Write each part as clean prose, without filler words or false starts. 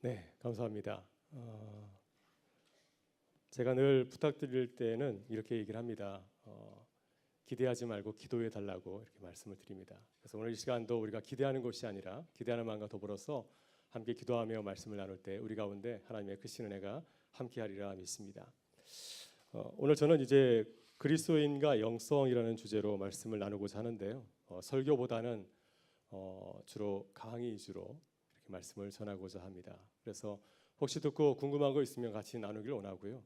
네, 감사합니다. 제가 늘 부탁드릴 때는 이렇게 얘기를 합니다. 기대하지 말고 기도해 달라고 이렇게 말씀을 드립니다. 그래서 오늘 이 시간도 우리가 기대하는 것이 아니라 기대하는 마음과 더불어서 함께 기도하며 말씀을 나눌 때 우리 가운데 하나님의 크신 은혜가 함께하리라 믿습니다. 오늘 저는 이제 그리스도인과 영성이라는 주제로 말씀을 나누고자 하는데요. 설교보다는 주로 강의 위주로 이렇게 말씀을 전하고자 합니다. 그래서 혹시 듣고 궁금한 거 있으면 같이 나누길 원하고요.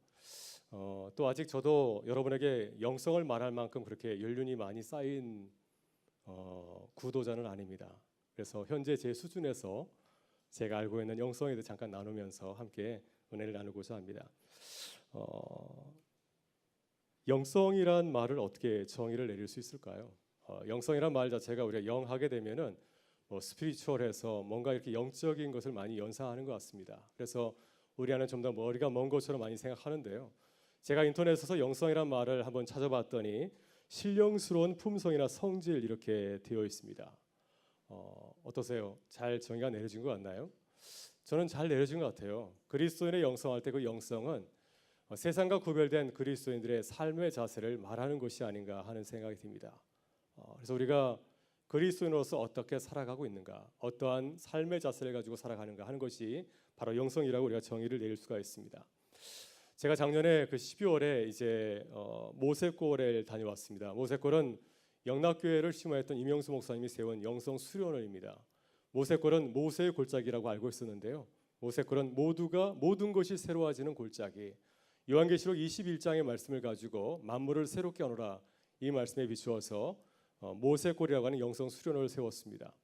또 아직 저도 여러분에게 영성을 말할 만큼 그렇게 연륜이 많이 쌓인 구도자는 아닙니다. 그래서 현재 제 수준에서 제가 알고 있는 영성에 대해 잠깐 나누면서 함께 은혜를 나누고자 합니다. 영성이란 말을 어떻게 정의를 내릴 수 있을까요? 영성이란 말 자체가 우리가 영하게 되면은 스피리추얼해서 뭔가 이렇게 영적인 것을 많이 연상하는 것 같습니다. 그래서 우리 안에 좀 더 머리가 먼 것처럼 많이 생각하는데요. 제가 인터넷에서 영성이란 말을 한번 찾아봤더니 신령스러운 품성이나 성질 이렇게 되어 있습니다. 어떠세요? 잘 정의가 내려진 것 같나요? 저는 잘 내려진 것 같아요. 그리스도인의 영성할 때 그 영성은 세상과 구별된 그리스도인들의 삶의 자세를 말하는 것이 아닌가 하는 생각이 듭니다. 그래서 우리가 그리스도인으로서 어떻게 살아가고 있는가, 어떠한 삶의 자세를 가지고 살아가는가 하는 것이 바로 영성이라고 우리가 정의를 내릴 수가 있습니다. 제가 작년에 그 12월에 이제 모세골에 다녀왔습니다. 모세골은 영락교회를 심화했던 이명수 목사님이 세운 영성 수련원입니다. 모세골은 모세의 골짜기라고 알고 있었는데요. 모세골은 모든 것이 새로워지는 골짜기. 요한계시록 21장의 말씀을 가지고 만물을 새롭게 하노라 이 말씀에 비추어서 모세골이라고 하는 영성 수련원을 세웠습니다.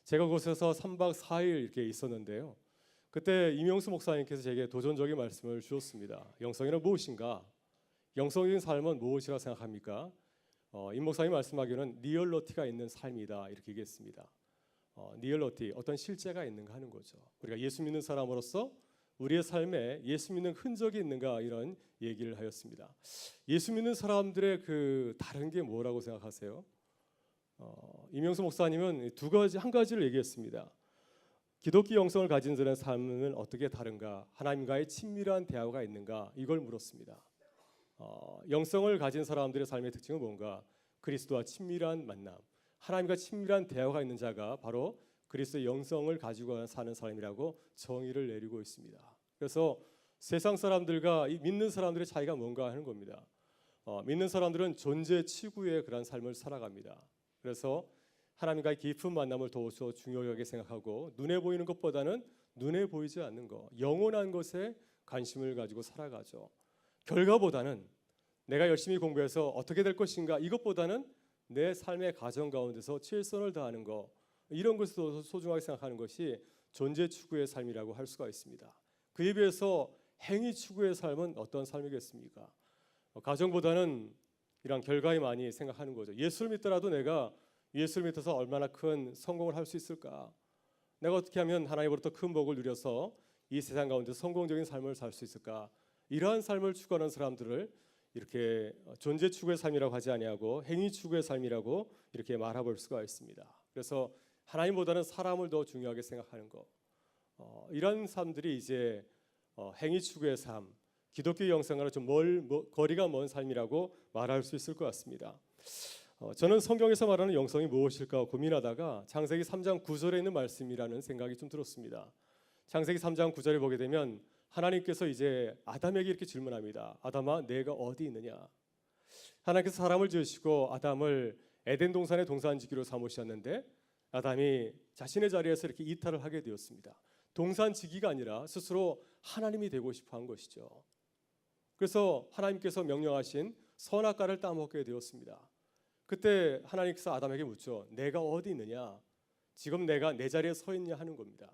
제가 그곳에서 3박 4일 이렇게 있었는데요. 그때 이명수 목사님께서 제게 도전적인 말씀을 주셨습니다. 영성이란 무엇인가? 영성적인 삶은 무엇이라 생각합니까? 임 목사님이 말씀하기로는 리얼러티가 있는 삶이다 이렇게 얘기했습니다. 리얼러티, 어떤 실제가 있는가 하는 거죠. 우리가 예수 믿는 사람으로서 우리의 삶에 예수 믿는 흔적이 있는가 이런 얘기를 하였습니다. 예수 믿는 사람들의 그 다른 게 뭐라고 생각하세요? 이명수 목사님은 한 가지를 얘기했습니다. 기독교 영성을 가진 자의 삶은 어떻게 다른가? 하나님과의 친밀한 대화가 있는가? 이걸 물었습니다. 영성을 가진 사람들의 삶의 특징은 뭔가? 그리스도와 친밀한 만남, 하나님과 친밀한 대화가 있는 자가 바로 그리스도의 영성을 가지고 사는 사람이라고 정의를 내리고 있습니다. 그래서 세상 사람들과 믿는 사람들의 차이가 뭔가 하는 겁니다. 믿는 사람들은 존재 치구의 그런 삶을 살아갑니다. 그래서 하나님과의 깊은 만남을 더 중요하게 생각하고 눈에 보이는 것보다는 눈에 보이지 않는 것, 영원한 것에 관심을 가지고 살아가죠. 결과보다는 내가 열심히 공부해서 어떻게 될 것인가 이것보다는 내 삶의 가정 가운데서 최선을 다하는 것, 이런 것을 소중하게 생각하는 것이 존재 추구의 삶이라고 할 수가 있습니다. 그에 비해서 행위 추구의 삶은 어떤 삶이겠습니까? 가정보다는 이런 결과에 많이 생각하는 거죠. 예수를 믿더라도 내가 예수를 믿어서 얼마나 큰 성공을 할 수 있을까? 내가 어떻게 하면 하나님으로부터 큰 복을 누려서 이 세상 가운데 성공적인 삶을 살 수 있을까? 이러한 삶을 추구하는 사람들을 이렇게 존재 추구의 삶이라고 하지 아니하고 행위 추구의 삶이라고 이렇게 말해볼 수가 있습니다. 그래서 하나님보다는 사람을 더 중요하게 생각하는 것, 이런 사람들이 이제 행위 추구의 삶, 기독교 영성과는 좀 거리가 먼 삶이라고 말할 수 있을 것 같습니다. 저는 성경에서 말하는 영성이 무엇일까 고민하다가 창세기 3장 9절에 있는 말씀이라는 생각이 좀 들었습니다. 창세기 3장 9절에 보게 되면 하나님께서 이제 아담에게 이렇게 질문합니다. 아담아, 내가 어디 있느냐? 하나님께서 사람을 지으시고 아담을 에덴 동산의 동산지기로 삼으셨는데 아담이 자신의 자리에서 이렇게 이탈을 하게 되었습니다. 동산지기가 아니라 스스로 하나님이 되고 싶어 한 것이죠. 그래서 하나님께서 명령하신 선악과를 따먹게 되었습니다. 그때 하나님께서 아담에게 묻죠. 내가 어디 있느냐? 지금 내가 내 자리에 서 있냐 하는 겁니다.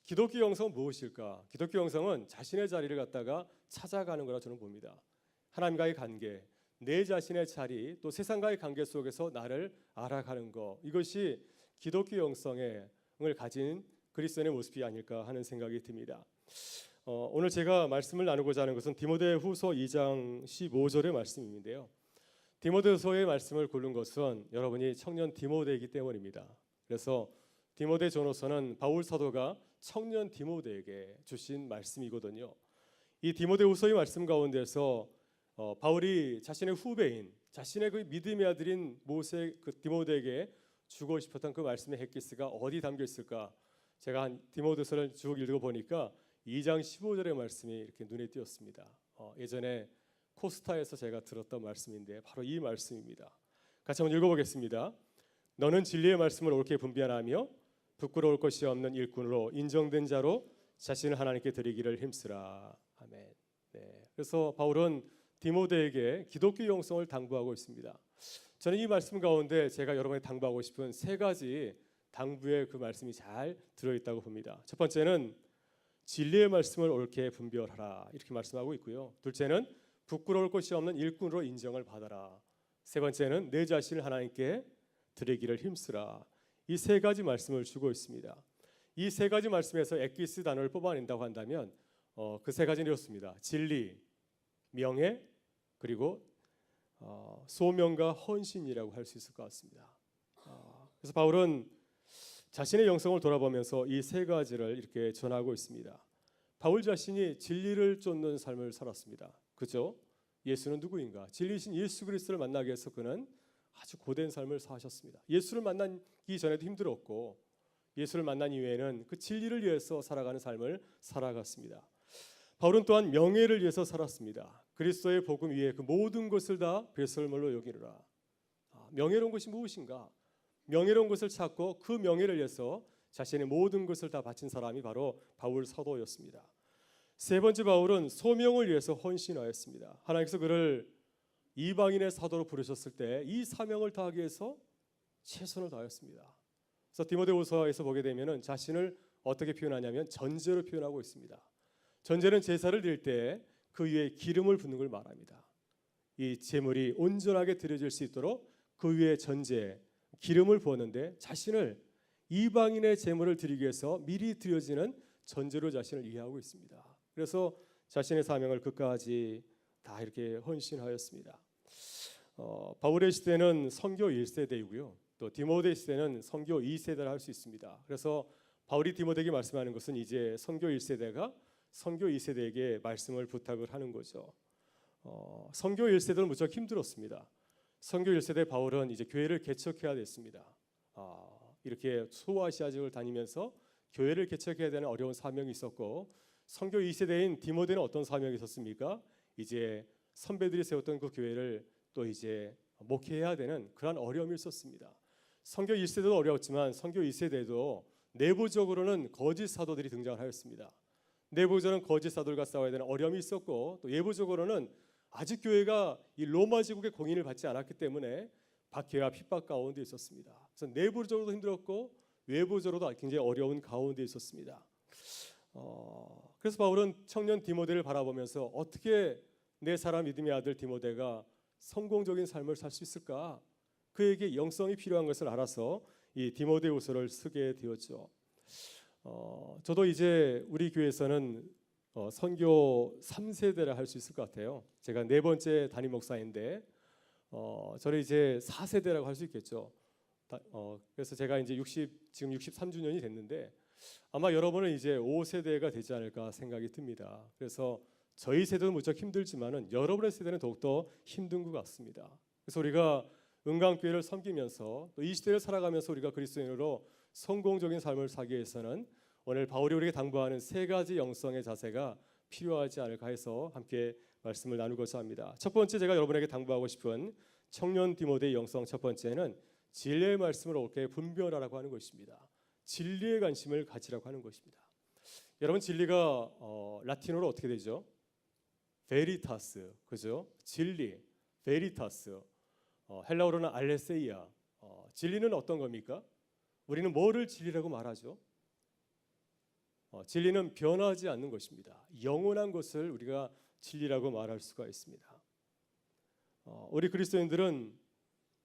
기독교 영성은 무엇일까? 기독교 영성은 자신의 자리를 갖다가 찾아가는 거라 저는 봅니다. 하나님과의 관계, 내 자신의 자리, 또 세상과의 관계 속에서 나를 알아가는 것, 이것이 기독교 영성을 가진 그리스도인의 모습이 아닐까 하는 생각이 듭니다. 오늘 제가 말씀을 나누고자 하는 것은 디모데후서 2장 15절의 말씀인데요. 디모데후서의 말씀을 고른 것은 여러분이 청년 디모데이기 때문입니다. 그래서 디모데 전후서는 바울 사도가 청년 디모데에게 주신 말씀이거든요. 이 디모데후서의 말씀 가운데서 바울이 자신의 후배인, 자신의 그 믿음의 아들인 모세 그 디모데에게 주고 싶었던 그 말씀의 헥기스가 어디 담겨 있을까? 제가 한 디모데서를 쭉 읽어보니까 2장 15절의 말씀이 이렇게 눈에 띄었습니다. 예전에 코스타에서 제가 들었던 말씀인데 바로 이 말씀입니다. 같이 한번 읽어보겠습니다. 너는 진리의 말씀을 옳게 분별하며 부끄러울 것이 없는 일꾼으로 인정된 자로 자신을 하나님께 드리기를 힘쓰라. 아멘. 네. 그래서 바울은 디모데에게 기독교 영성을 당부하고 있습니다. 저는 이 말씀 가운데 제가 여러분에게 당부하고 싶은 세 가지 당부의 그 말씀이 잘 들어있다고 봅니다. 첫 번째는 진리의 말씀을 옳게 분별하라 이렇게 말씀하고 있고요. 둘째는 부끄러울 것이 없는 일꾼으로 인정을 받아라. 세 번째는 내 자신을 하나님께 드리기를 힘쓰라. 이 세 가지 말씀을 주고 있습니다. 이 세 가지 말씀에서 엑기스 단어를 뽑아낸다고 한다면 그 세 가지는 이렇습니다. 진리, 명예, 그리고 소명과 헌신이라고 할 수 있을 것 같습니다. 그래서 바울은 자신의 영성을 돌아보면서 이 세 가지를 이렇게 전하고 있습니다. 바울 자신이 진리를 쫓는 삶을 살았습니다. 그죠? 예수는 누구인가? 진리신 예수 그리스도를 만나기 위해서 그는 아주 고된 삶을 사셨습니다. 예수를 만나기 전에도 힘들었고 예수를 만난 이후에는 그 진리를 위해서 살아가는 삶을 살아갔습니다. 바울은 또한 명예를 위해서 살았습니다. 그리스도의 복음 위에 그 모든 것을 다 배설물로 여기느라. 명예로운 것이 무엇인가? 명예로운 것을 찾고 그 명예를 위해서 자신의 모든 것을 다 바친 사람이 바로 바울 사도였습니다. 세 번째 바울은 소명을 위해서 헌신하였습니다. 하나님께서 그를 이방인의 사도로 부르셨을 때 이 사명을 다하기 위해서 최선을 다했습니다. 그래서 디모데후서에서 보게 되면은 자신을 어떻게 표현하냐면 전제로 표현하고 있습니다. 전제는 제사를 드릴 때 그 위에 기름을 붓는 걸 말합니다. 이 제물이 온전하게 드려질 수 있도록 그 위에 전제 기름을 부었는데 자신을 이방인의 제물을 드리기 위해서 미리 드려지는 전제로 자신을 이해하고 있습니다. 그래서 자신의 사명을 끝까지 다 이렇게 헌신하였습니다. 바울의 시대는 선교 1세대이고요. 또 디모데 시대는 선교 2세대라 할 수 있습니다. 그래서 바울이 디모데에게 말씀하는 것은 이제 선교 1세대가 선교 2세대에게 말씀을 부탁을 하는 거죠. 선교 1세대는 무척 힘들었습니다. 선교 1세대 바울은 이제 교회를 개척해야 됐습니다. 이렇게 소아시아 지역을 다니면서 교회를 개척해야 되는 어려운 사명이 있었고 선교 2세대인 디모데는 어떤 사명이 있었습니까? 이제 선배들이 세웠던 그 교회를 또 이제 목회해야 되는 그런 어려움이 있었습니다. 선교 1세대도 어려웠지만 선교 2세대도 내부적으로는 거짓 사도들이 등장을 하였습니다. 내부적으로는 거짓 사도들과 싸워야 되는 어려움이 있었고 또 외부적으로는 아직 교회가 이 로마 제국의 공인을 받지 않았기 때문에 박해와 핍박 가운데 있었습니다. 그래서 내부적으로도 힘들었고 외부적으로도 굉장히 어려운 가운데 있었습니다. 그래서 바울은 청년 디모데를 바라보면서 어떻게 내 사랑 믿음의 아들 디모데가 성공적인 삶을 살 수 있을까? 그에게 영성이 필요한 것을 알아서 이 디모데후서를 쓰게 되었죠. 저도 이제 우리 교회에서는 선교 3세대라 할 수 있을 것 같아요. 제가 네 번째 담임 목사인데 저를 이제 4세대라고 할 수 있겠죠. 그래서 제가 이제 지금 63주년이 됐는데 아마 여러분은 이제 5세대가 되지 않을까 생각이 듭니다. 그래서 저희 세대는 무척 힘들지만은 여러분의 세대는 더욱더 힘든 것 같습니다. 그래서 우리가 은강교회를 섬기면서 또 이 시대를 살아가면서 우리가 그리스도인으로 성공적인 삶을 살기 위해서는 오늘 바울이 우리에게 당부하는 세 가지 영성의 자세가 필요하지 않을까 해서 함께 말씀을 나누고자 합니다. 첫 번째 제가 여러분에게 당부하고 싶은 청년 디모데의 영성 첫 번째는 진리의 말씀을 옳게 분별하라고 하는 것입니다. 진리의 관심을 가지라고 하는 것입니다. 여러분 진리가 라틴어로 어떻게 되죠? 베리타스, 그죠? 진리, 베리타스. 헬라어로는 알레세이아. 진리는 어떤 겁니까? 우리는 뭐를 진리라고 말하죠? 진리는 변하지 않는 것입니다. 영원한 것을 우리가 진리라고 말할 수가 있습니다. 우리 그리스도인들은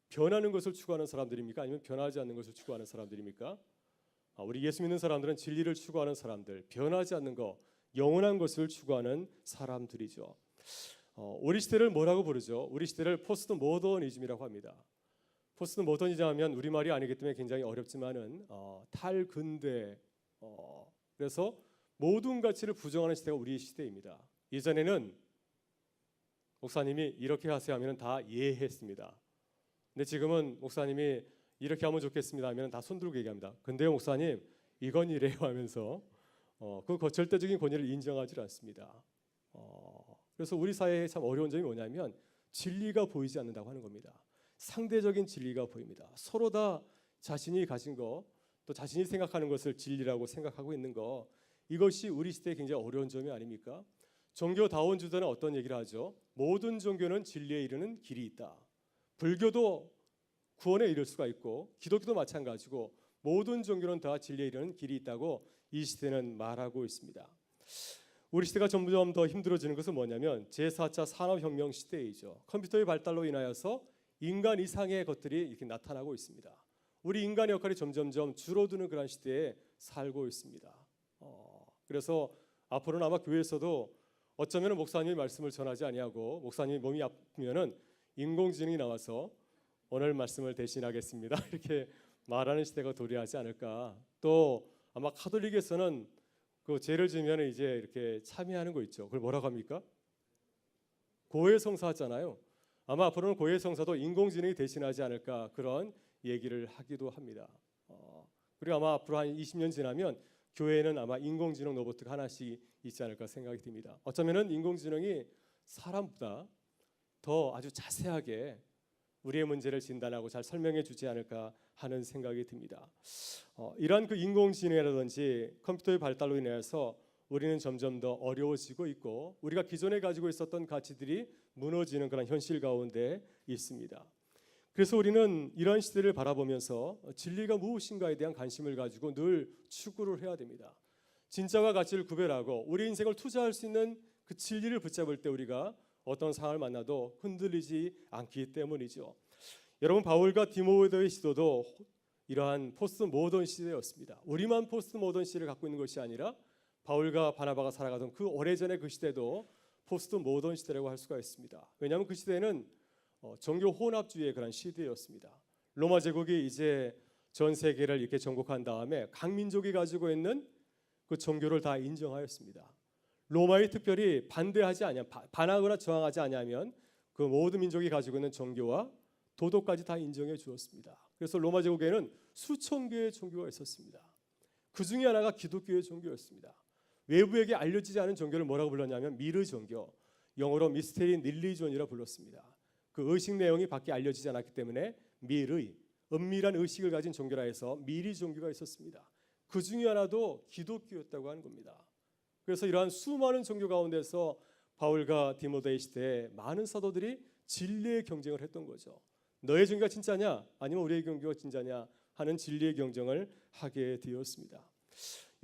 변하는 것을 추구하는 사람들입니까? 아니면 변하지 않는 것을 추구하는 사람들입니까? 우리 예수 믿는 사람들은 진리를 추구하는 사람들, 변하지 않는 것, 영원한 것을 추구하는 사람들이죠. 우리 시대를 뭐라고 부르죠? 우리 시대를 포스트 모더니즘이라고 합니다. 포스트 모더니즘 하면 우리말이 아니기 때문에 굉장히 어렵지만은 탈근대 그래서 모든 가치를 부정하는 시대가 우리 시대입니다. 예전에는 목사님이 이렇게 하세요 하면 다 예했습니다. 근데 지금은 목사님이 이렇게 하면 좋겠습니다 하면 다 손들고 얘기합니다. 근데요 목사님 이건 이래요 하면서 그 절대적인 권위를 인정하지 않습니다. 그래서 우리 사회에 참 어려운 점이 뭐냐면 진리가 보이지 않는다고 하는 겁니다. 상대적인 진리가 보입니다. 서로 다 자신이 가진 거, 또 자신이 생각하는 것을 진리라고 생각하고 있는 거, 이것이 우리 시대에 굉장히 어려운 점이 아닙니까? 종교다원 주자는 어떤 얘기를 하죠? 모든 종교는 진리에 이르는 길이 있다. 불교도 구원에 이를 수가 있고 기독교도 마찬가지고 모든 종교는 다 진리에 이르는 길이 있다고 이 시대는 말하고 있습니다. 우리 시대가 점점 더 힘들어지는 것은 뭐냐면 제4차 산업혁명 시대이죠. 컴퓨터의 발달로 인하여서 인간 이상의 것들이 이렇게 나타나고 있습니다. 우리 인간의 역할이 점점점 줄어드는 그런 시대에 살고 있습니다. 그래서 앞으로는 아마 교회에서도 어쩌면 목사님이 말씀을 전하지 아니하고 목사님이 몸이 아프면은 인공지능이 나와서 오늘 말씀을 대신하겠습니다 이렇게 말하는 시대가 도래하지 않을까. 또 아마 카톨릭에서는 그 죄를 지면 이제 이렇게 참여하는 거 있죠. 그걸 뭐라고 합니까? 고해성사 하잖아요. 아마 앞으로는 고해성사도 인공지능이 대신하지 않을까 그런 얘기를 하기도 합니다. 그리고 아마 앞으로 한 20년 지나면 교회에는 아마 인공지능 로봇가 하나씩 있지 않을까 생각이 듭니다. 어쩌면은 인공지능이 사람보다 더 아주 자세하게 우리의 문제를 진단하고 잘 설명해 주지 않을까 하는 생각이 듭니다. 이러한 그 인공지능이라든지 컴퓨터의 발달로 인해서 우리는 점점 더 어려워지고 있고 우리가 기존에 가지고 있었던 가치들이 무너지는 그런 현실 가운데 있습니다. 그래서 우리는 이런 시대를 바라보면서 진리가 무엇인가에 대한 관심을 가지고 늘 추구를 해야 됩니다. 진짜와 가치를 구별하고 우리 인생을 투자할 수 있는 그 진리를 붙잡을 때 우리가 어떤 상황을 만나도 흔들리지 않기 때문이죠. 여러분 바울과 디모데의 시도도 이러한 포스트 모던 시대였습니다. 우리만 포스트 모던 시대를 갖고 있는 것이 아니라 바울과 바나바가 살아가던 그 오래전의 그 시대도 포스트 모던 시대라고 할 수가 있습니다. 왜냐하면 그 시대는 종교 혼합주의의 그런 시대였습니다. 로마 제국이 이제 전 세계를 이렇게 정복한 다음에 각 민족이 가지고 있는 그 종교를 다 인정하였습니다. 로마에 특별히 반대하지 아니하면 반하거나 저항하지 아니하면 그 모든 민족이 가지고 있는 종교와 도덕까지 다 인정해 주었습니다. 그래서 로마 제국에는 수천 개의 종교가 있었습니다. 그 중에 하나가 기독교의 종교였습니다. 외부에게 알려지지 않은 종교를 뭐라고 불렀냐면 미르 종교, 영어로 미스테리 릴리존이라 불렀습니다. 그 의식 내용이 밖에 알려지지 않았기 때문에 미르, 은밀한 의식을 가진 종교라 해서 미리 종교가 있었습니다. 그 중에 하나도 기독교였다고 하는 겁니다. 그래서 이러한 수많은 종교 가운데서 바울과 디모데 시대에 많은 사도들이 진리의 경쟁을 했던 거죠. 너의 종교가 진짜냐 아니면 우리의 종교가 진짜냐 하는 진리의 경쟁을 하게 되었습니다.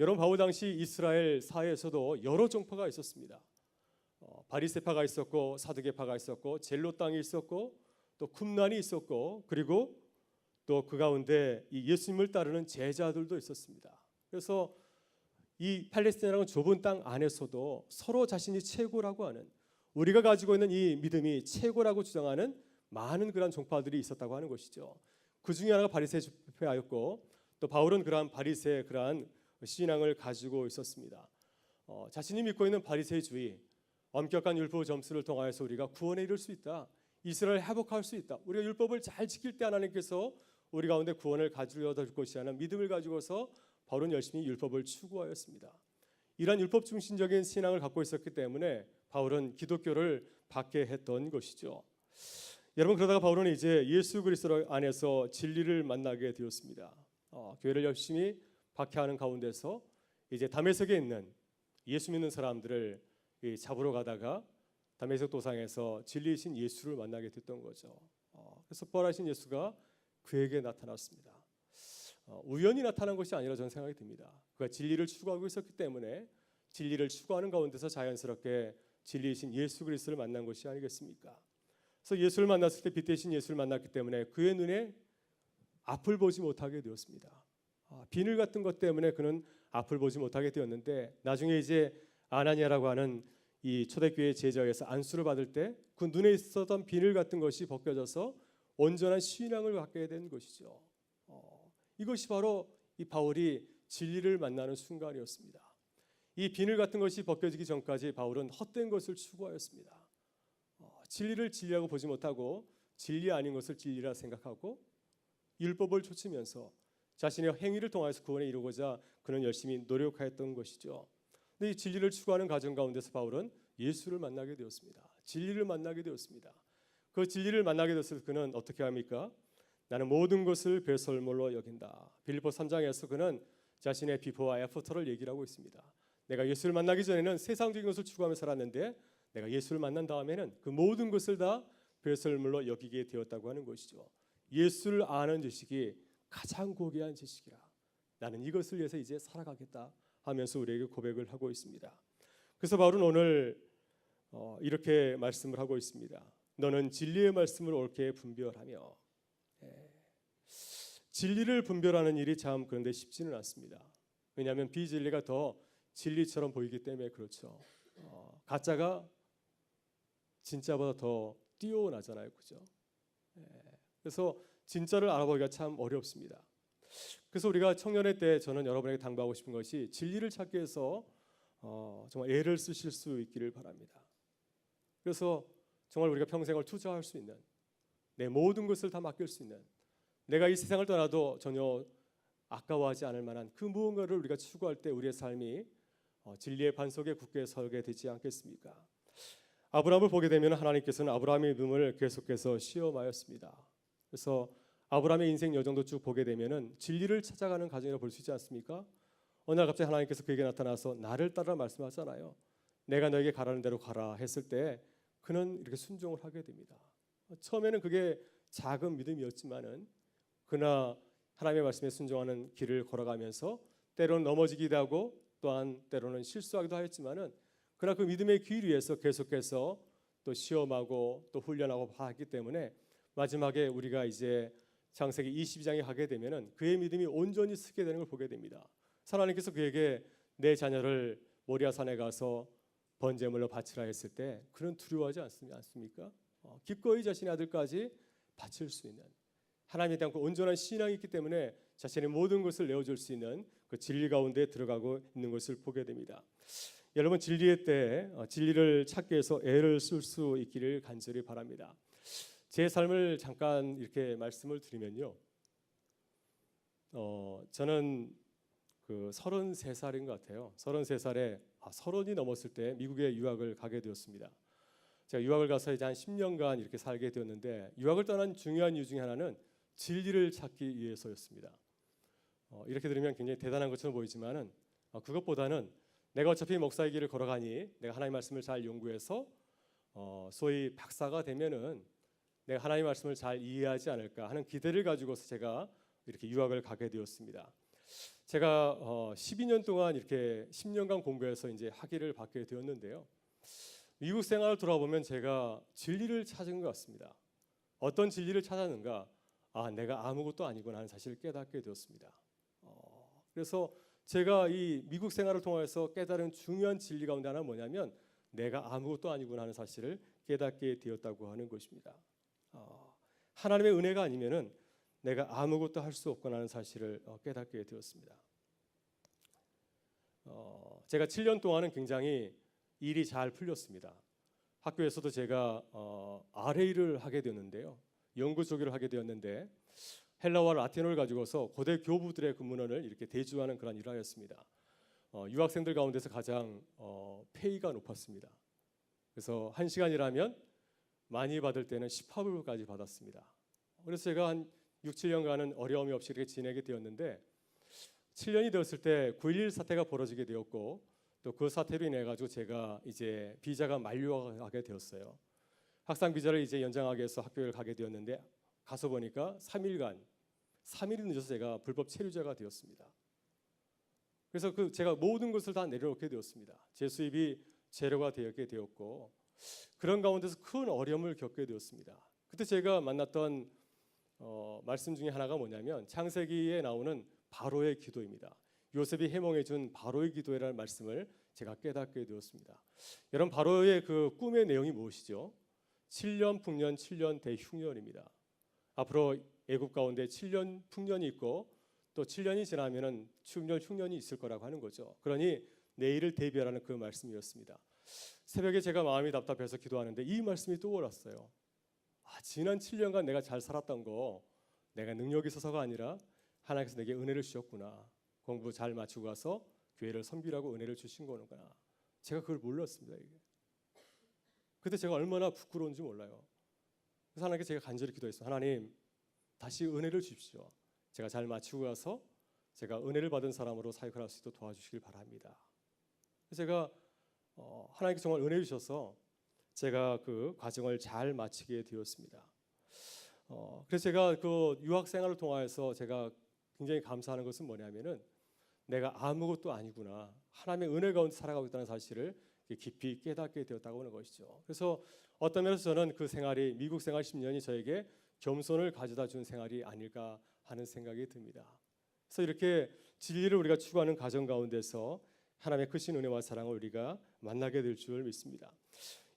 여러분 바울 당시 이스라엘 사회에서도 여러 종파가 있었습니다. 바리새파가 있었고 사두개파가 있었고 젤로 땅이 있었고 또 쿰란이 있었고 그리고 또 그 가운데 이 예수님을 따르는 제자들도 있었습니다. 그래서 이 팔레스타인이라는 좁은 땅 안에서도 서로 자신이 최고라고 하는 우리가 가지고 있는 이 믿음이 최고라고 주장하는 많은 그런 종파들이 있었다고 하는 것이죠. 그 중에 하나가 바리새파였고 또 바울은 그러한 바리새의 그러한 신앙을 가지고 있었습니다. 자신이 믿고 있는 바리새주의, 엄격한 율법 점수를 통하여서 우리가 구원에 이를 수 있다. 이스라엘을 회복할 수 있다. 우리가 율법을 잘 지킬 때 하나님께서 우리 가운데 구원을 가져다 줄 것이라는 믿음을 가지고서 바울은 열심히 율법을 추구하였습니다. 이러한 율법 중심적인 신앙을 갖고 있었기 때문에 바울은 기독교를 받게 했던 것이죠. 여러분 그러다가 바울은 이제 예수 그리스도 안에서 진리를 만나게 되었습니다. 교회를 열심히 박해하는 가운데서 이제 다메섹에 있는 예수 믿는 사람들을 잡으러 가다가 다메섹 도상에서 진리이신 예수를 만나게 됐던 거죠. 그래서 부활하신 예수가 그에게 나타났습니다. 우연히 나타난 것이 아니라 저는 생각이 듭니다. 그가 진리를 추구하고 있었기 때문에 진리를 추구하는 가운데서 자연스럽게 진리이신 예수 그리스도를 만난 것이 아니겠습니까? 그래서 예수를 만났을 때 빛 대신 예수를 만났기 때문에 그의 눈에 앞을 보지 못하게 되었습니다. 비늘 같은 것 때문에 그는 앞을 보지 못하게 되었는데 나중에 이제 아나니아라고 하는 이 초대교회 제자에서 안수를 받을 때 그 눈에 있었던 비늘 같은 것이 벗겨져서 온전한 신앙을 갖게 된 것이죠. 이것이 바로 이 바울이 진리를 만나는 순간이었습니다. 이 비늘 같은 것이 벗겨지기 전까지 바울은 헛된 것을 추구하였습니다. 진리를 진리라고 보지 못하고 진리 아닌 것을 진리라 생각하고 율법을 좇으면서 자신의 행위를 통해서 구원에 이루고자 그는 열심히 노력하였던 것이죠. 근데 이 진리를 추구하는 과정 가운데서 바울은 예수를 만나게 되었습니다. 진리를 만나게 되었습니다. 그 진리를 만나게 되었을 때 그는 어떻게 합니까? 나는 모든 것을 배설물로 여긴다. 빌립보 3장에서 그는 자신의 비포와 애프터를 얘기를 하고 있습니다. 내가 예수를 만나기 전에는 세상적인 것을 추구하며 살았는데 내가 예수를 만난 다음에는 그 모든 것을 다 배설물로 여기게 되었다고 하는 것이죠. 예수를 아는 지식이 가장 고귀한 지식이라. 나는 이것을 위해서 이제 살아가겠다 하면서 우리에게 고백을 하고 있습니다. 그래서 바울은 오늘 이렇게 말씀을 하고 있습니다. 너는 진리의 말씀을 옳게 분별하며. 진리를 분별하는 일이 참 그런데 쉽지는 않습니다. 왜냐하면 비진리가 더 진리처럼 보이기 때문에 그렇죠. 가짜가 진짜보다 더 뛰어나잖아요, 그죠? 그래서 진짜를 알아보기가 참 어렵습니다. 그래서 우리가 청년회 때 저는 여러분에게 당부하고 싶은 것이 진리를 찾기 위해서 정말 애를 쓰실 수 있기를 바랍니다. 그래서 정말 우리가 평생을 투자할 수 있는, 내 모든 것을 다 맡길 수 있는, 내가 이 세상을 떠나도 전혀 아까워하지 않을 만한 그 무언가를 우리가 추구할 때 우리의 삶이 진리의 반석에 굳게 서게 되지 않겠습니까? 아브라함을 보게 되면 하나님께서는 아브라함의 믿음을 계속해서 시험하였습니다. 그래서 아브라함의 인생 여정도 쭉 보게 되면은 진리를 찾아가는 과정이라고 볼 수 있지 않습니까? 어느 날 갑자기 하나님께서 그에게 나타나서 나를 따라 말씀하잖아요. 내가 너에게 가라는 대로 가라 했을 때 그는 이렇게 순종을 하게 됩니다. 처음에는 그게 작은 믿음이었지만은 그러나 하나님의 말씀에 순종하는 길을 걸어가면서 때로는 넘어지기도 하고 또한 때로는 실수하기도 하였지만은 그러나 그 믿음의 길 위에서 계속해서 또 시험하고 또 훈련하고 하기 때문에 마지막에 우리가 이제 창세기 22장에 가게 되면은 그의 믿음이 온전히 서게 되는 걸 보게 됩니다. 하나님께서 그에게 내 자녀를 모리아 산에 가서 번제물로 바치라 했을 때 그는 두려워하지 않습니까? 기꺼이 자신의 아들까지 바칠 수 있는 하나님에 대한 그 온전한 신앙이 있기 때문에 자신의 모든 것을 내어줄 수 있는 그 진리 가운데 들어가고 있는 것을 보게 됩니다. 여러분 진리의 때 진리를 찾기 위해서 애를 쓸 수 있기를 간절히 바랍니다. 제 삶을 잠깐 이렇게 말씀을 드리면요, 저는 그 33살인 것 같아요. 33살에 30이 넘었을 때 미국에 유학을 가게 되었습니다. 제가 유학을 가서 이제 한 10년간 이렇게 살게 되었는데 유학을 떠난 중요한 이유 중에 하나는 진리를 찾기 위해서였습니다. 이렇게 들으면 굉장히 대단한 것처럼 보이지만은 그것보다는 내가 어차피 목사의 길을 걸어가니 내가 하나님의 말씀을 잘 연구해서 소위 박사가 되면은 내가 하나님의 말씀을 잘 이해하지 않을까 하는 기대를 가지고서 제가 이렇게 유학을 가게 되었습니다. 제가 12년 동안 이렇게 10년간 공부해서 이제 학위를 받게 되었는데요. 미국 생활을 돌아보면 제가 진리를 찾은 것 같습니다. 어떤 진리를 찾았는가? 내가 아무것도 아니구나 하는 사실을 깨닫게 되었습니다. 그래서 제가 이 미국 생활을 통해서 깨달은 중요한 진리 가운데 하나는 뭐냐면 내가 아무것도 아니구나 하는 사실을 깨닫게 되었다고 하는 것입니다. 하나님의 은혜가 아니면은 내가 아무것도 할 수 없구나 하는 사실을 깨닫게 되었습니다. 제가 7년 동안은 굉장히 일이 잘 풀렸습니다. 학교에서도 제가 RA를 하게 되었는데요. 연구 조교를 하게 되었는데 헬라와 라틴어를 가지고서 고대 교부들의 그 문헌을 이렇게 대주하는 그런 일을 하였습니다. 유학생들 가운데서 가장 페이가 높았습니다. 그래서 1시간 일하면 많이 받을 때는 10화불까지 받았습니다. 그래서 제가 한 6, 7년간은 어려움이 없이 이렇게 지내게 되었는데 7년이 되었을 때 9.11 사태가 벌어지게 되었고 또 그 사태로 인해 가지고 제가 이제 비자가 만료하게 되었어요. 학상 비자를 이제 연장하기 위해서 학교를 가게 되었는데 가서 보니까 3일이 늦어서 제가 불법 체류자가 되었습니다. 그래서 제가 모든 것을 다 내려놓게 되었습니다. 제 수입이 제로가 되게 되었고 그런 가운데서 큰 어려움을 겪게 되었습니다. 그때 제가 만났던 말씀 중에 하나가 뭐냐면 창세기에 나오는 바로의 기도입니다. 요셉이 해몽해 준 바로의 기도라는 말씀을 제가 깨닫게 되었습니다. 여러분 바로의 그 꿈의 내용이 무엇이죠? 7년 풍년 7년 대흉년입니다. 앞으로 애굽 가운데 7년 풍년이 있고 또 7년이 지나면은 추운열 흉년이 있을 거라고 하는 거죠. 그러니 내일을 대비하라는 그 말씀이었습니다. 새벽에 제가 마음이 답답해서 기도하는데 이 말씀이 떠올랐어요. 지난 7년간 내가 잘 살았던 거 내가 능력이 있어서가 아니라 하나님께서 내게 은혜를 주셨구나. 공부 잘 마치고 가서 교회를 섬기라고 은혜를 주신 거구나. 제가 그걸 몰랐습니다. 이게. 그때 제가 얼마나 부끄러운지 몰라요. 그래서 하나님께 제가 간절히 기도했어요. 하나님 다시 은혜를 주십시오. 제가 잘 마치고 가서 제가 은혜를 받은 사람으로 사역을 할 수 있도록 도와주시길 바랍니다. 제가 하나님께 정말 은혜 주셔서 제가 그 과정을 잘 마치게 되었습니다. 그래서 제가 그 유학 생활을 통해서 제가 굉장히 감사하는 것은 뭐냐면은 내가 아무것도 아니구나. 하나님의 은혜 가운데 살아가고 있다는 사실을 깊이 깨닫게 되었다고 하는 것이죠. 그래서 어떤 면에서 저는 그 생활이 미국 생활 10년이 저에게 겸손을 가져다 준 생활이 아닐까 하는 생각이 듭니다. 그래서 이렇게 진리를 우리가 추구하는 가정 가운데서 하나님의 크신 은혜와 사랑을 우리가 만나게 될 줄 믿습니다.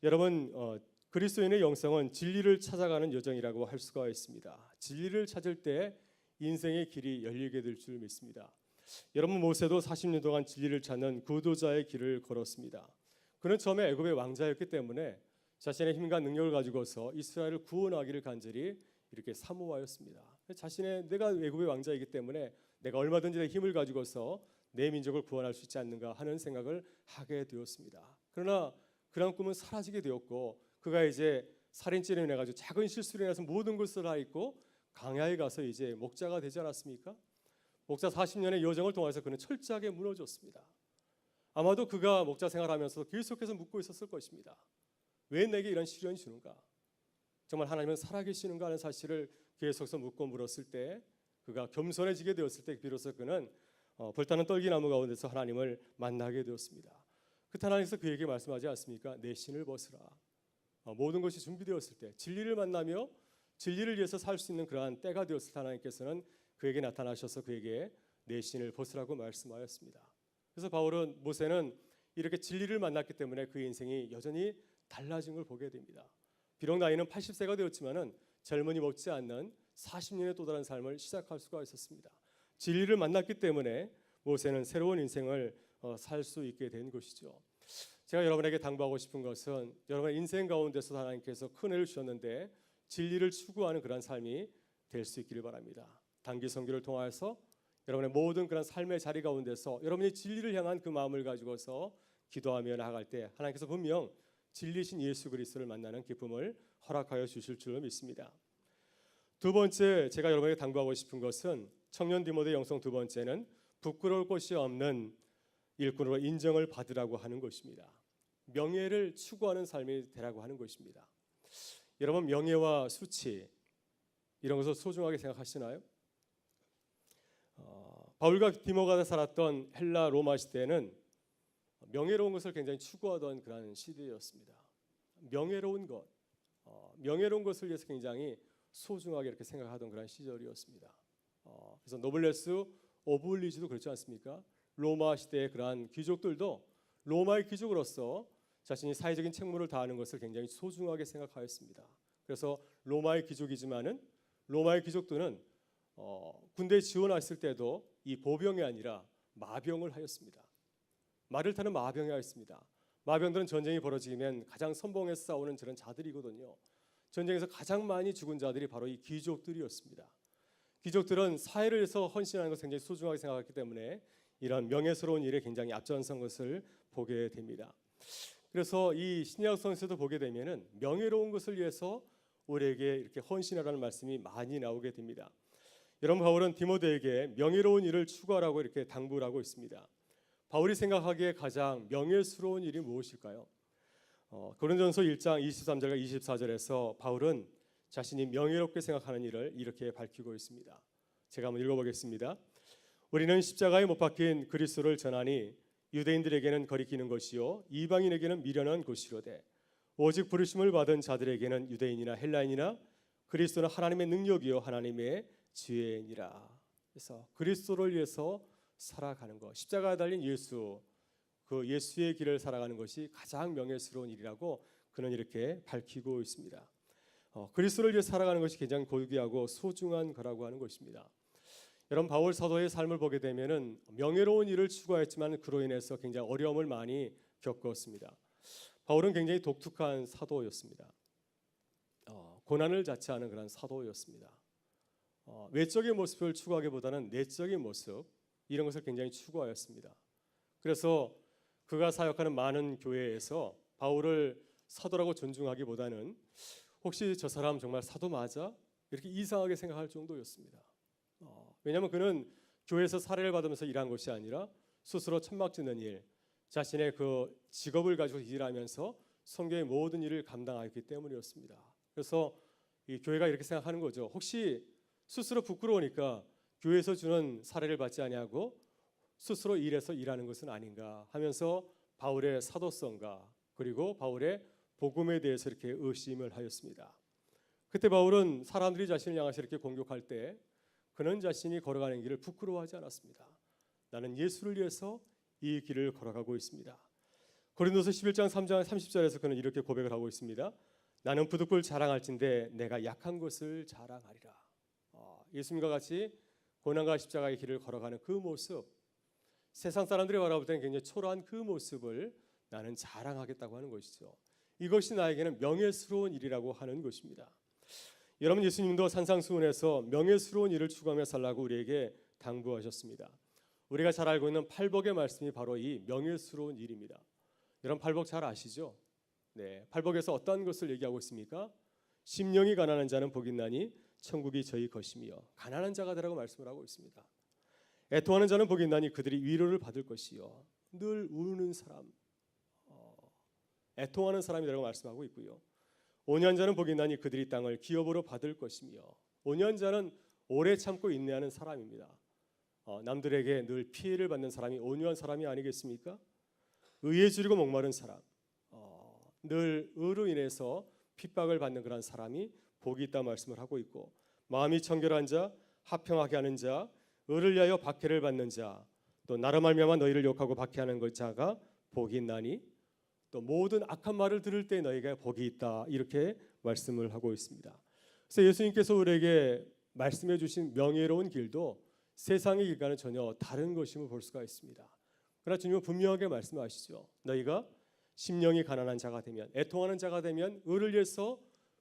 여러분 그리스도인의 영성은 진리를 찾아가는 여정이라고 할 수가 있습니다. 진리를 찾을 때 인생의 길이 열리게 될 줄 믿습니다. 여러분 모세도 40년 동안 진리를 찾는 구도자의 길을 걸었습니다. 그는 처음에 애굽의 왕자였기 때문에 자신의 힘과 능력을 가지고서 이스라엘을 구원하기를 간절히 이렇게 사모하였습니다. 자신의 내가 애굽의 왕자이기 때문에 내가 얼마든지 내 힘을 가지고서 내 민족을 구원할 수 있지 않는가 하는 생각을 하게 되었습니다. 그러나 그런 꿈은 사라지게 되었고 그가 이제 살인죄로 인해 가지고 작은 실수로 인해서 모든 것을 다 잊고 광야에 가서 이제 목자가 되지 않았습니까? 목자 40년의 여정을 통해서 그는 철저하게 무너졌습니다. 아마도 그가 목자 생활하면서 계속해서 묻고 있었을 것입니다. 왜 내게 이런 시련이 주는가? 정말 하나님은 살아계시는가 하는 사실을 계속해서 묻고 물었을 때 그가 겸손해지게 되었을 때 비로소 그는 불타는 떨기나무 가운데서 하나님을 만나게 되었습니다. 그때 하나님께서 그에게 말씀하지 않습니까? 내 신을 벗으라. 모든 것이 준비되었을 때 진리를 만나며 진리를 위해서 살 수 있는 그러한 때가 되었을 때 하나님께서는 그에게 나타나셔서 그에게 내 신을 벗으라고 말씀하였습니다. 그래서 모세는 이렇게 진리를 만났기 때문에 그의 인생이 여전히 달라진 걸 보게 됩니다. 비록 나이는 80세가 되었지만은 젊은이 먹지 않는 40년의 또 다른 삶을 시작할 수가 있었습니다. 진리를 만났기 때문에 모세는 새로운 인생을 살 수 있게 된 것이죠. 제가 여러분에게 당부하고 싶은 것은 여러분의 인생 가운데서 하나님께서 큰 은혜를 주셨는데 진리를 추구하는 그런 삶이 될 수 있기를 바랍니다. 단기 선교를 통해서 여러분의 모든 그런 삶의 자리 가운데서 여러분이 진리를 향한 그 마음을 가지고서 기도하며 나아갈 때 하나님께서 분명 진리신 예수 그리스도를 만나는 기쁨을 허락하여 주실 줄 믿습니다. 두 번째 제가 여러분에게 당부하고 싶은 것은 청년 디모데 영성 두 번째는 부끄러울 것이 없는 일꾼으로 인정을 받으라고 하는 것입니다. 명예를 추구하는 삶이 되라고 하는 것입니다. 여러분 명예와 수치 이런 것을 소중하게 생각하시나요? 바울과 디모가 살았던 헬라 로마 시대에는 명예로운 것을 굉장히 추구하던 그런 시대였습니다. 명예로운 것을 위해서 굉장히 소중하게 이렇게 생각하던 그런 시절이었습니다. 그래서 노블레스 오블리주도 그렇지 않습니까? 로마 시대의 그러한 귀족들도 로마의 귀족으로서 자신이 사회적인 책무를 다하는 것을 굉장히 소중하게 생각하였습니다. 그래서 로마의 귀족이지만은 로마의 귀족들은 군대에 지원했을 때도 이 보병이 아니라 마병을 하였습니다. 말을 타는 마병이 하였습니다. 마병들은 전쟁이 벌어지면 가장 선봉에서 싸우는 저런 자들이거든요. 전쟁에서 가장 많이 죽은 자들이 바로 이 귀족들이었습니다. 귀족들은 사회를 위해서 헌신하는 것을 굉장히 소중하게 생각했기 때문에 이런 명예스러운 일에 굉장히 앞장선 것을 보게 됩니다. 그래서 이 신약 성서에도 보게 되면은 명예로운 것을 위해서 우리에게 이렇게 헌신하라는 말씀이 많이 나오게 됩니다. 여러분 바울은 디모데에게 명예로운 일을 추구하라고 이렇게 당부를 하고 있습니다. 바울이 생각하기에 가장 명예스러운 일이 무엇일까요? 고린도전서 1장 23절과 24절에서 바울은 자신이 명예롭게 생각하는 일을 이렇게 밝히고 있습니다. 제가 한번 읽어보겠습니다. 우리는 십자가에 못 박힌 그리스도를 전하니 유대인들에게는 거리끼는 것이요 이방인에게는 미련한 것이로되 오직 부르심을 받은 자들에게는 유대인이나 헬라인이나 그리스도는 하나님의 능력이요 하나님의 지혜니라. 그래서 그리스도를 위해서 살아가는 것, 십자가에 달린 예수, 그 예수의 길을 살아가는 것이 가장 명예스러운 일이라고 그는 이렇게 밝히고 있습니다. 그리스도를 위해 살아가는 것이 굉장히 고귀하고 소중한 거라고 하는 것입니다. 여러분 바울 사도의 삶을 보게 되면은 명예로운 일을 추구했지만 그로 인해서 굉장히 어려움을 많이 겪었습니다. 바울은 굉장히 독특한 사도였습니다. 고난을 자처하는 그런 사도였습니다. 외적인 모습을 추구하기보다는 내적인 모습 이런 것을 굉장히 추구하였습니다. 그래서 그가 사역하는 많은 교회에서 바울을 사도라고 존중하기보다는 혹시 저 사람 정말 사도 맞아? 이렇게 이상하게 생각할 정도였습니다. 왜냐하면 그는 교회에서 사례를 받으면서 일한 것이 아니라 스스로 천막 짓는 일, 자신의 그 직업을 가지고 일하면서 성경의 모든 일을 감당하였기 때문이었습니다. 그래서 이 교회가 이렇게 생각하는 거죠. 혹시 스스로 부끄러우니까 교회에서 주는 사례를 받지 아니하고 스스로 일해서 일하는 것은 아닌가 하면서 바울의 사도성과 그리고 바울의 복음에 대해서 이렇게 의심을 하였습니다. 그때 바울은 사람들이 자신을 향해서 이렇게 공격할 때 그는 자신이 걸어가는 길을 부끄러워하지 않았습니다. 나는 예수를 위해서 이 길을 걸어가고 있습니다. 고린도서 11장 3장 30절에서 그는 이렇게 고백을 하고 있습니다. 나는 부득불 자랑할진대 내가 약한 것을 자랑하리라. 예수님과 같이 고난과 십자가의 길을 걸어가는 그 모습, 세상 사람들이 바라볼 때는 굉장히 초라한 그 모습을 나는 자랑하겠다고 하는 것이죠. 이것이 나에게는 명예스러운 일이라고 하는 것입니다. 여러분 예수님도 산상수훈에서 명예스러운 일을 추구하며 살라고 우리에게 당부하셨습니다. 우리가 잘 알고 있는 팔복의 말씀이 바로 이 명예스러운 일입니다. 여러분 팔복 잘 아시죠? 네, 팔복에서 어떤 것을 얘기하고 있습니까? 심령이 가난한 자는 복이 있나니 천국이 저희 것이며 가난한 자가 되라고 말씀을 하고 있습니다. 애통하는 자는 복이 있나니 그들이 위로를 받을 것이요 늘 우는 사람, 애통하는 사람이라고 말씀하고 있고요. 온유한 자는 복이 있나니 그들이 땅을 기업으로 받을 것이며 온유한 자는 오래 참고 인내하는 사람입니다. 남들에게 늘 피해를 받는 사람이 온유한 사람이 아니겠습니까? 의에 줄이고 목마른 사람, 늘 의로 인해서 핍박을 받는 그런 사람이 복이 있다 말씀을 하고 있고 마음이 청결한 자, 화평하게 하는 자, 의를 위하여 박해를 받는 자, 또 나로 말미암아 너희를 욕하고 박해하는 그 자가 복이 있나니 또 모든 악한 말을 들을 때 너희가 복이 있다 이렇게 말씀을 하고 있습니다. 그래서 예수님께서 우리에게 말씀해 주신 명예로운 길도 세상의 길과는 전혀 다른 것임을 볼 수가 있습니다. 그러나 주님은 분명하게 말씀하시죠. 너희가 심령이 가난한 자가 되면, 애통하는 자가 되면, 의를 위해서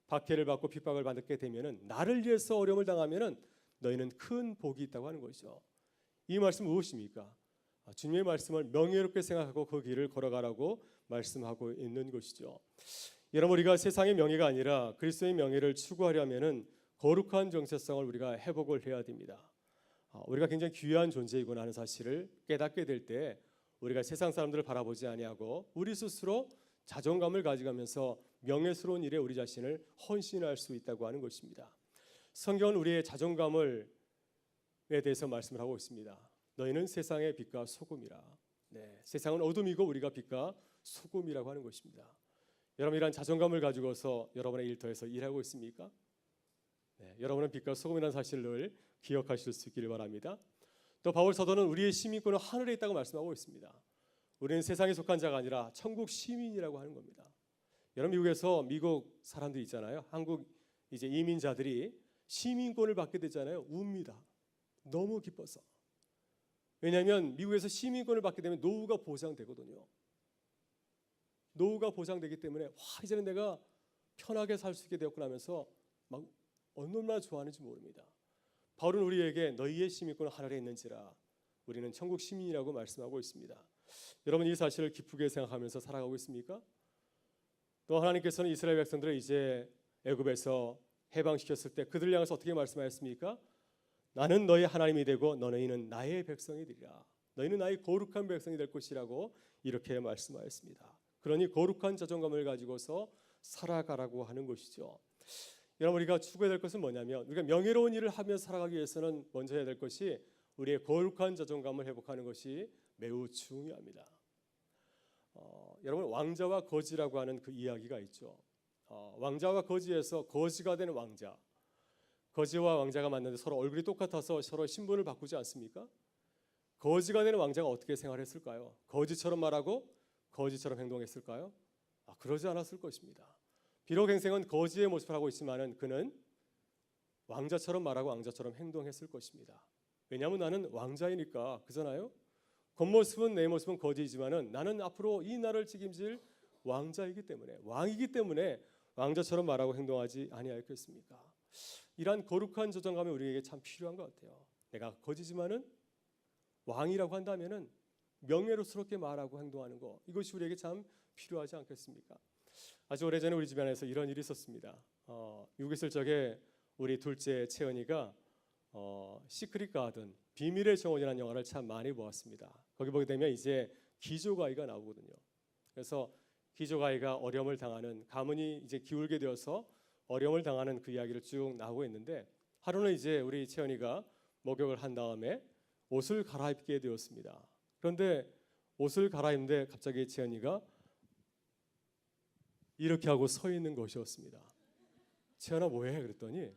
박해를 받고 핍박을 받게 되면은, 나를 위해서 어려움을 당하면은 너희는 큰 복이 있다고 하는 것이죠. 이 말씀은 무엇입니까? 주님의 말씀을 명예롭게 생각하고 그 길을 걸어가라고 말씀하고 있는 것이죠. 여러분 우리가 세상의 명예가 아니라 그리스도의 명예를 추구하려면은 거룩한 정체성을 우리가 회복을 해야 됩니다. 우리가 굉장히 귀한 존재이구나 하는 사실을 깨닫게 될 때 우리가 세상 사람들을 바라보지 아니하고 우리 스스로 자존감을 가져가면서 명예스러운 일에 우리 자신을 헌신할 수 있다고 하는 것입니다. 성경은 우리의 자존감을 에 대해서 말씀을 하고 있습니다. 너희는 세상의 빛과 소금이라. 네, 세상은 어둠이고 우리가 빛과 소금이라고 하는 것입니다. 여러분 이런 자존감을 가지고서 여러분의 일터에서 일하고 있습니까? 네, 여러분은 빛과 소금이라는 사실을 기억하실 수 있기를 바랍니다. 또 바울 사도는 우리의 시민권은 하늘에 있다고 말씀하고 있습니다. 우리는 세상에 속한 자가 아니라 천국 시민이라고 하는 겁니다. 여러분 미국에서 미국 사람들이 있잖아요. 한국 이제 이민자들이 시민권을 받게 되잖아요. 웁니다. 너무 기뻐서. 왜냐하면 미국에서 시민권을 받게 되면 노후가 보장되거든요. 노후가 보장되기 때문에 와 이제는 내가 편하게 살 수 있게 되었구나 하면서 막 얼마나 좋아하는지 모릅니다. 바울은 우리에게 너희의 시민권은 하늘에 있는지라 우리는 천국 시민이라고 말씀하고 있습니다. 여러분 이 사실을 기쁘게 생각하면서 살아가고 있습니까? 또 하나님께서는 이스라엘 백성들을 이제 애굽에서 해방시켰을 때 그들을 향해서 어떻게 말씀하셨습니까? 나는 너희 하나님이 되고 너희는 나의 백성이 되리라. 너희는 나의 거룩한 백성이 될 것이라고 이렇게 말씀하였습니다. 그러니 거룩한 자존감을 가지고서 살아가라고 하는 것이죠. 여러분 우리가 추구해야 될 것은 뭐냐면 우리가 명예로운 일을 하며 살아가기 위해서는 먼저 해야 될 것이 우리의 거룩한 자존감을 회복하는 것이 매우 중요합니다. 여러분 왕자와 거지라고 하는 그 이야기가 있죠. 왕자와 거지에서 거지가 된 왕자, 거지와 왕자가 만났는데 서로 얼굴이 똑같아서 서로 신분을 바꾸지 않습니까? 거지가 된 왕자가 어떻게 생활했을까요? 거지처럼 말하고 거지처럼 행동했을까요? 그러지 않았을 것입니다. 비록 행생은 거지의 모습을 하고 있지만은 그는 왕자처럼 말하고 왕자처럼 행동했을 것입니다. 왜냐하면 나는 왕자이니까. 그잖아요. 겉모습은 내 모습은 거지이지만은 나는 앞으로 이 나라를 책임질 왕자이기 때문에, 왕이기 때문에 왕자처럼 말하고 행동하지 아니하였겠습니까? 이러한 거룩한 자존감이 우리에게 참 필요한 것 같아요. 내가 거지지만은 왕이라고 한다면은 명예롭게 말하고 행동하는 거, 이것이 우리에게 참 필요하지 않겠습니까? 아주 오래전에 우리 집안에서 이런 일이 있었습니다. 미국에 있을 적에 우리 둘째 채연이가 시크릿 가든, 비밀의 정원이라는 영화를 참 많이 보았습니다. 거기 보게 되면 이제 기조가이가 나오거든요. 그래서 기조가이가 어려움을 당하는, 가문이 이제 기울게 되어서 어려움을 당하는 그 이야기를 쭉 나오고 있는데, 하루는 이제 우리 채연이가 목욕을 한 다음에 옷을 갈아입게 되었습니다. 그런데 옷을 갈아입는데 갑자기 채연이가 이렇게 하고 서 있는 것이었습니다. 채연아 뭐해? 그랬더니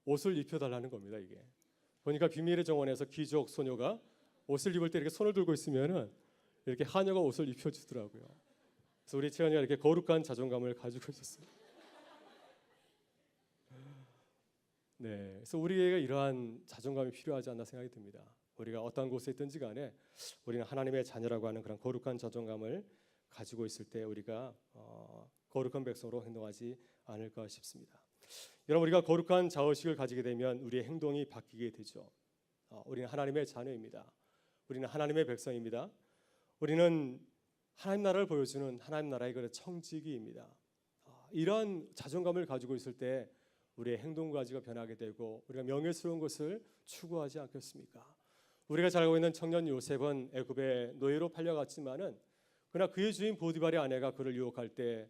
옷을 입혀달라는 겁니다. 이게 보니까 비밀의 정원에서 귀족 소녀가 옷을 입을 때 이렇게 손을 들고 있으면은 이렇게 하녀가 옷을 입혀주더라고요. 그래서 우리 채연이가 이렇게 거룩한 자존감을 가지고 있었어요. 네, 그래서 우리에게 이러한 자존감이 필요하지 않나 생각이 듭니다. 우리가 어떤 곳에 있든지 간에 우리는 하나님의 자녀라고 하는 그런 거룩한 자존감을 가지고 있을 때 우리가 거룩한 백성으로 행동하지 않을까 싶습니다. 여러분, 우리가 거룩한 자의식을 가지게 되면 우리의 행동이 바뀌게 되죠. 우리는 하나님의 자녀입니다. 우리는 하나님의 백성입니다. 우리는 하나님 나라를 보여주는 하나님 나라의 그 청지기입니다. 이러한 자존감을 가지고 있을 때 우리의 행동 가지가 변하게 되고 우리가 명예스러운 것을 추구하지 않겠습니까? 우리가 잘 알고 있는 청년 요셉은 애굽의 노예로 팔려갔지만은 그러나 그의 주인 보디발의 아내가 그를 유혹할 때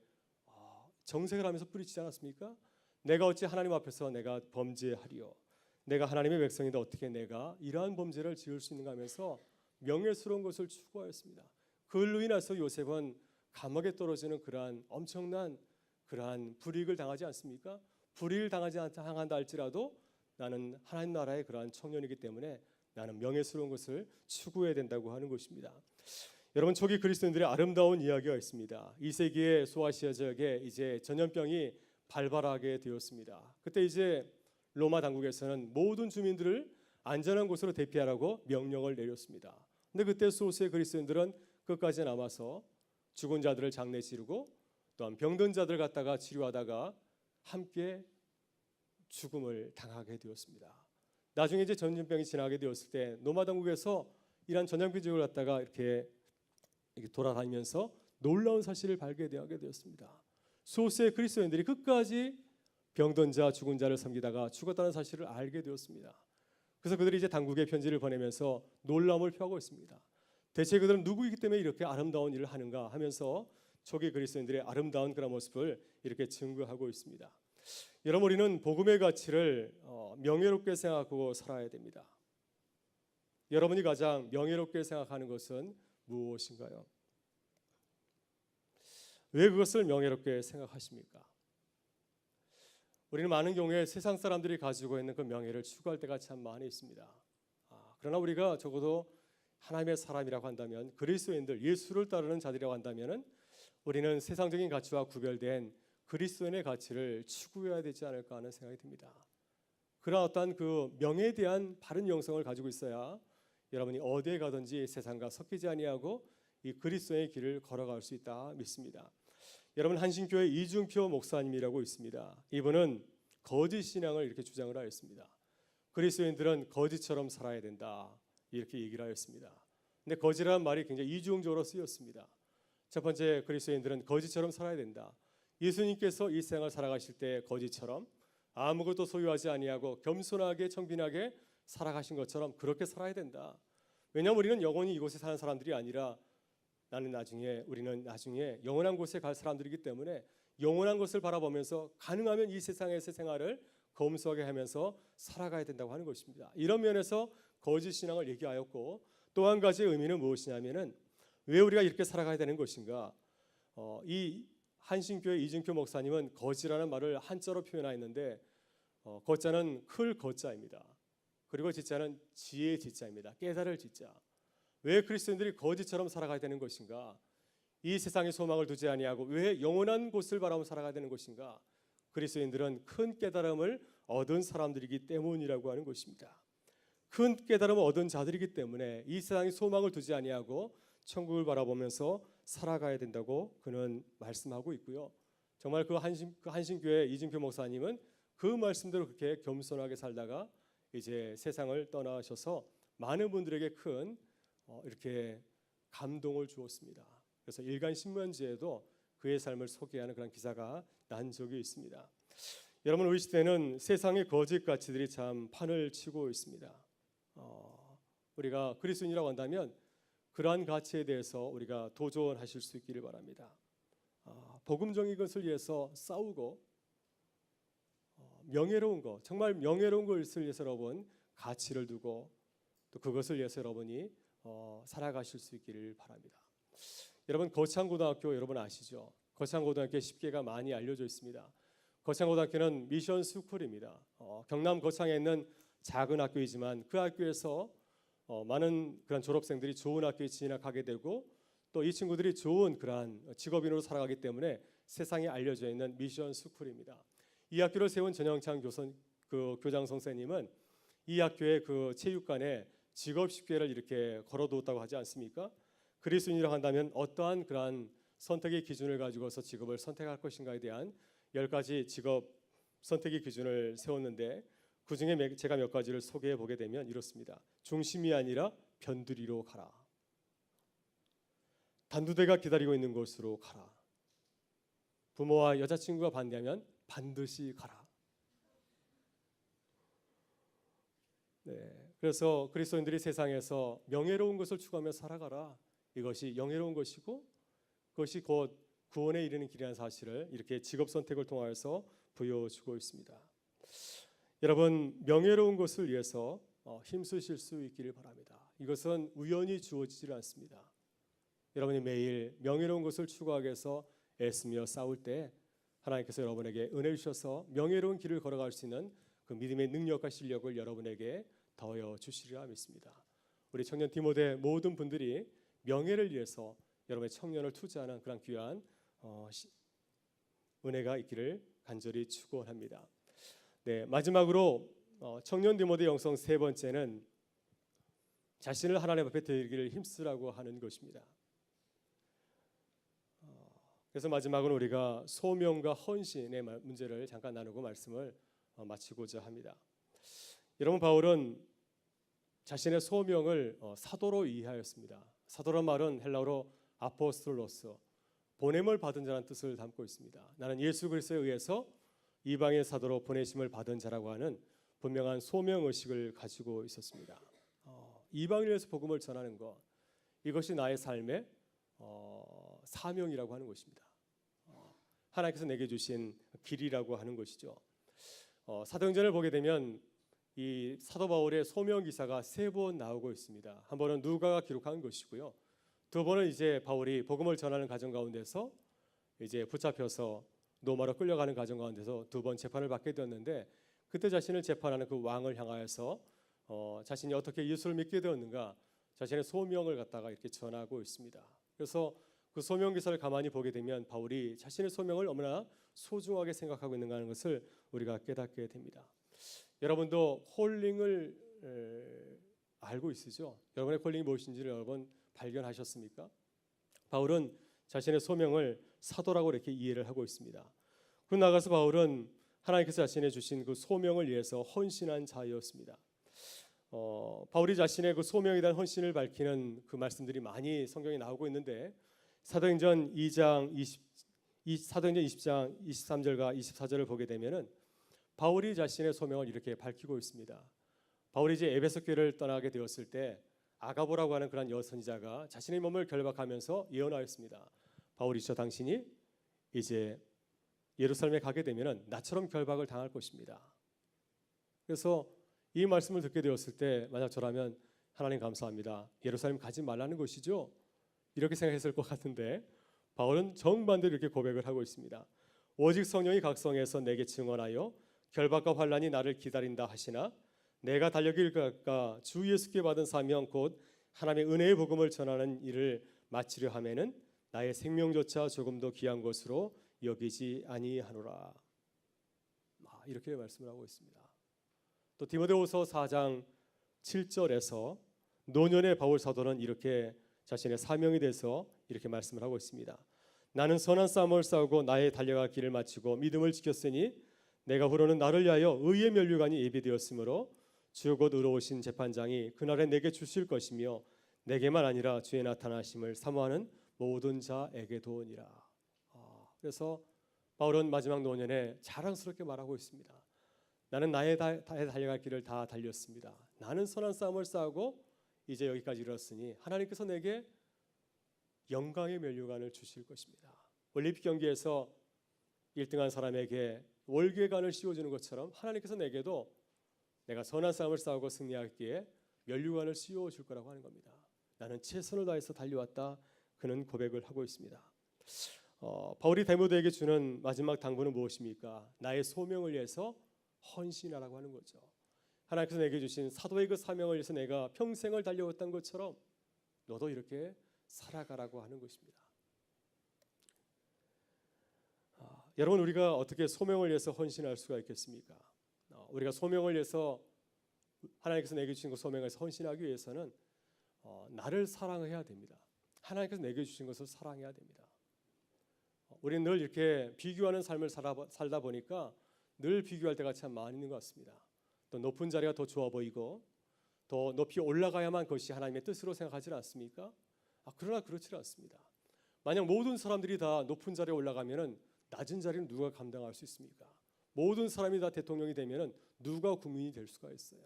정색을 하면서 뿌리치지 않았습니까? 내가 어찌 하나님 앞에서 내가 범죄하리요? 내가 하나님의 백성인데 어떻게 내가 이러한 범죄를 지을 수 있는가 하면서 명예스러운 것을 추구하였습니다. 그걸로 인해서 요셉은 감옥에 떨어지는 그러한 엄청난 그러한 불이익을 당하지 않습니까? 불이익을 당하지 않한다 할지라도 나는 하나님 나라의 그러한 청년이기 때문에 나는 명예스러운 것을 추구해야 된다고 하는 것입니다. 여러분, 초기 그리스도인들의 아름다운 이야기가 있습니다. 2세기의 소아시아 지역에 이제 전염병이 발발하게 되었습니다. 그때 이제 로마 당국에서는 모든 주민들을 안전한 곳으로 대피하라고 명령을 내렸습니다. 근데 그때 소수의 그리스도인들은 끝까지 남아서 죽은 자들을 장례 치르고 또한 병든 자들 갖다가 치료하다가 함께 죽음을 당하게 되었습니다. 나중에 이제 전염병이 지나게 되었을 때 로마 당국에서 이러한 전염병 지역을 갖다가 이렇게 돌아다니면서 놀라운 사실을 발견하게 되었습니다. 소수의 그리스도인들이 끝까지 병든 자, 죽은 자를 섬기다가 죽었다는 사실을 알게 되었습니다. 그래서 그들이 이제 당국에 편지를 보내면서 놀라움을 표하고 있습니다. 대체 그들은 누구이기 때문에 이렇게 아름다운 일을 하는가 하면서 초기 그리스도인들의 아름다운 그런 모습을 이렇게 증거하고 있습니다. 여러분, 우리는 복음의 가치를 명예롭게 생각하고 살아야 됩니다. 여러분이 가장 명예롭게 생각하는 것은 무엇인가요? 왜 그것을 명예롭게 생각하십니까? 우리는 많은 경우에 세상 사람들이 가지고 있는 그 명예를 추구할 때가 참 많이 있습니다. 그러나 우리가 적어도 하나님의 사람이라고 한다면, 그리스도인들, 예수를 따르는 자들이라고 한다면 우리는 세상적인 가치와 구별된 그리스도인의 가치를 추구해야 되지 않을까 하는 생각이 듭니다. 그런 어떤 그 명예에 대한 바른 영성을 가지고 있어야 여러분이 어디에 가든지 세상과 섞이지 아니하고 이 그리스도의 길을 걸어갈 수 있다 믿습니다. 여러분, 한신교회 이중표 목사님이라고 있습니다. 이분은 거짓 신앙을 이렇게 주장을 하였습니다. 그리스도인들은 거짓처럼 살아야 된다 이렇게 얘기를 하였습니다. 근데 거짓이라는 말이 굉장히 이중적으로 쓰였습니다. 첫 번째, 그리스도인들은 거짓처럼 살아야 된다. 예수님께서 이 세상을 살아가실 때 거짓처럼 아무것도 소유하지 아니하고 겸손하게 청빈하게 살아가신 것처럼 그렇게 살아야 된다. 왜냐하면 우리는 영원히 이곳에 사는 사람들이 아니라 우리는 나중에 영원한 곳에 갈 사람들이기 때문에 영원한 것을 바라보면서 가능하면 이 세상에서 생활을 검소하게 하면서 살아가야 된다고 하는 것입니다. 이런 면에서 거짓 신앙을 얘기하였고, 또 한 가지 의미는 무엇이냐면은 왜 우리가 이렇게 살아가야 되는 것인가? 이 한신교회 이중표 목사님은 거지라는 말을 한자로 표현하였는데 거자는 클 거자입니다. 그리고 지자는 지혜의 지자입니다. 깨달을 지자. 왜 그리스도인들이 거짓처럼 살아가야 되는 것인가? 이 세상에 소망을 두지 아니하고 왜 영원한 곳을 바라보며 살아가야 되는 것인가? 그리스도인들은 큰 깨달음을 얻은 사람들이기 때문이라고 하는 것입니다. 큰 깨달음을 얻은 자들이기 때문에 이 세상에 소망을 두지 아니하고 천국을 바라보면서 살아가야 된다고 그는 말씀하고 있고요. 정말 그 한신교회 이진표 목사님은 그 말씀대로 그렇게 겸손하게 살다가 이제 세상을 떠나셔서 많은 분들에게 큰 이렇게 감동을 주었습니다. 그래서 일간 신문지에도 그의 삶을 소개하는 그런 기사가 난 적이 있습니다. 여러분, 우리 시대는 세상의 거짓 가치들이 참 판을 치고 있습니다. 우리가 그리스도인이라고 한다면 그러한 가치에 대해서 우리가 도전하실 수 있기를 바랍니다. 복음적인 것을 위해서 싸우고 명예로운 것, 정말 명예로운 것을 위해서 여러분 가치를 두고 또 그것을 위해서 여러분이 살아가실 수 있기를 바랍니다. 여러분, 거창고등학교 여러분 아시죠? 거창고등학교 10개가 많이 알려져 있습니다. 거창고등학교는 미션 스쿨입니다. 경남 거창에 있는 작은 학교이지만 그 학교에서 많은 그런 졸업생들이 좋은 학교에 진학하게 되고 또 이 친구들이 좋은 그러한 직업인으로 살아가기 때문에 세상에 알려져 있는 미션 스쿨입니다. 이 학교를 세운 전영창 교장 선생님은 이 학교의 그 체육관에 직업 10개를 이렇게 걸어두었다고 하지 않습니까? 그리스도인이라고 한다면 어떠한 그러한 선택의 기준을 가지고서 직업을 선택할 것인가에 대한 10가지 직업 선택의 기준을 세웠는데 그 중에 제가 몇 가지를 소개해 보게 되면 이렇습니다. 중심이 아니라 변두리로 가라. 단두대가 기다리고 있는 곳으로 가라. 부모와 여자친구가 반대하면 반드시 가라. 네, 그래서 그리스도인들이 세상에서 명예로운 것을 추구하며 살아가라. 이것이 영예로운 것이고 그것이 곧 구원에 이르는 길이라는 사실을 이렇게 직업 선택을 통하여서 보여주고 있습니다. 여러분, 명예로운 것을 위해서 힘쓰실 수 있기를 바랍니다. 이것은 우연히 주어지지 않습니다. 여러분이 매일 명예로운 것을 추구하기 위해서 애쓰며 싸울 때 하나님께서 여러분에게 은혜 주셔서 명예로운 길을 걸어갈 수 있는 그 믿음의 능력과 실력을 여러분에게 더하여 주시리라 믿습니다. 우리 청년 디모데 모든 분들이 명예를 위해서 여러분의 청년을 투자하는 그런 귀한 은혜가 있기를 간절히 축원합니다. 네, 마지막으로 청년 디모데 영성 세 번째는 자신을 하나님 앞에 드리기를 힘쓰라고 하는 것입니다. 그래서 마지막으로 우리가 소명과 헌신의 문제를 잠깐 나누고 말씀을 마치고자 합니다. 여러분, 바울은 자신의 소명을 사도로 이해하였습니다. 사도란 말은 헬라어로 아포스톨로스, 보냄을 받은 자라는 뜻을 담고 있습니다. 나는 예수 그리스도에 의해서 이방인 사도로 보내심을 받은 자라고 하는 분명한 소명의식을 가지고 있었습니다. 이방인에서 복음을 전하는 것, 이것이 나의 삶의 사명이라고 하는 것입니다. 하나님께서 내게 주신 길이라고 하는 것이죠. 사도행전을 보게 되면 이 사도 바울의 소명 기사가 3번 나오고 있습니다. 한 번은 누가가 기록한 것이고요. 2번은 이제 바울이 복음을 전하는 과정 가운데서 이제 붙잡혀서 로마로 끌려가는 과정 가운데서 2번 재판을 받게 되었는데 그때 자신을 재판하는 그 왕을 향하여서 자신이 어떻게 예수를 믿게 되었는가 자신의 소명을 갖다가 이렇게 전하고 있습니다. 그래서 그 소명 기사를 가만히 보게 되면 바울이 자신의 소명을 얼마나 소중하게 생각하고 있는가 하는 것을 우리가 깨닫게 됩니다. 여러분도 콜링을 알고 있으죠? 여러분의 콜링이 무엇인지를 여러분 발견하셨습니까? 바울은 자신의 소명을 사도라고 이렇게 이해를 하고 있습니다. 그 나가서 바울은 하나님께서 자신의 주신 그 소명을 위해서 헌신한 자였습니다. 바울이 자신의 그 소명에 대한 헌신을 밝히는 그 말씀들이 많이 성경에 나오고 있는데 사도행전 20장 23절과 24절을 보게 되면은 바울이 자신의 소명을 이렇게 밝히고 있습니다. 바울이 이제 에베소 교회를 떠나게 되었을 때 아가보라고 하는 그런 여선지자가 자신의 몸을 결박하면서 예언하였습니다. 바울이죠, 당신이 이제 예루살렘에 가게 되면은 나처럼 결박을 당할 것입니다. 그래서 이 말씀을 듣게 되었을 때 만약 저라면 하나님 감사합니다. 예루살렘 가지 말라는 것이죠. 이렇게 생각했을 것 같은데 바울은 정반대로 이렇게 고백을 하고 있습니다. 오직 성령이 각성해서 내게 증언하여 결박과 환난이 나를 기다린다 하시나 내가 달려길 것과 주 예수께 받은 사명 곧 하나님의 은혜의 복음을 전하는 일을 마치려 하면은 나의 생명조차 조금도 귀한 것으로 여기지 아니하노라. 이렇게 말씀을 하고 있습니다. 또 디모데후서 4장 7절에서 노년의 바울 사도는 이렇게 자신의 사명에 대해서 이렇게 말씀을 하고 있습니다. 나는 선한 싸움을 싸우고 나의 달려갈 길을 마치고 믿음을 지켰으니 내가 후로는 나를 위하여 의의 면류관이 예비되었으므로 주 곧 의로우신 재판장이 그날에 내게 주실 것이며 내게만 아니라 주의 나타나심을 사모하는 모든 자에게도니라. 그래서 바울은 마지막 노년에 자랑스럽게 말하고 있습니다. 나는 나의 달려갈 길을 다 달렸습니다. 나는 선한 싸움을 싸우고 이제 여기까지 이르렀으니 하나님께서 내게 영광의 면류관을 주실 것입니다. 올림픽 경기에서 1등한 사람에게 월계관을 씌워주는 것처럼 하나님께서 내게도 내가 선한 싸움을 싸우고 승리하기에 면류관을 씌워줄 거라고 하는 겁니다. 나는 최선을 다해서 달려왔다. 그는 고백을 하고 있습니다. 바울이 디모데에게 주는 마지막 당부는 무엇입니까? 나의 소명을 위해서 헌신하라고 하는 거죠. 하나님께서 내게 주신 사도의 그 사명을 위해서 내가 평생을 달려왔던 것처럼 너도 이렇게 살아가라고 하는 것입니다. 여러분, 우리가 어떻게 소명을 위해서 헌신할 수가 있겠습니까? 우리가 소명을 위해서 하나님께서 내게 주신 그 소명에서 헌신하기 위해서는 나를 사랑해야 됩니다. 하나님께서 내게 주신 것을 사랑해야 됩니다. 우리는 늘 이렇게 비교하는 삶을 살다 보니까 늘 비교할 때가 참 많이 있는 것 같습니다. 또 높은 자리가 더 좋아 보이고 더 높이 올라가야만 그것이 하나님의 뜻으로 생각하지 않습니까? 그러나 그렇지 않습니다. 만약 모든 사람들이 다 높은 자리에 올라가면은 낮은 자리는 누가 감당할 수 있습니까? 모든 사람이 다 대통령이 되면은 누가 국민이 될 수가 있어요?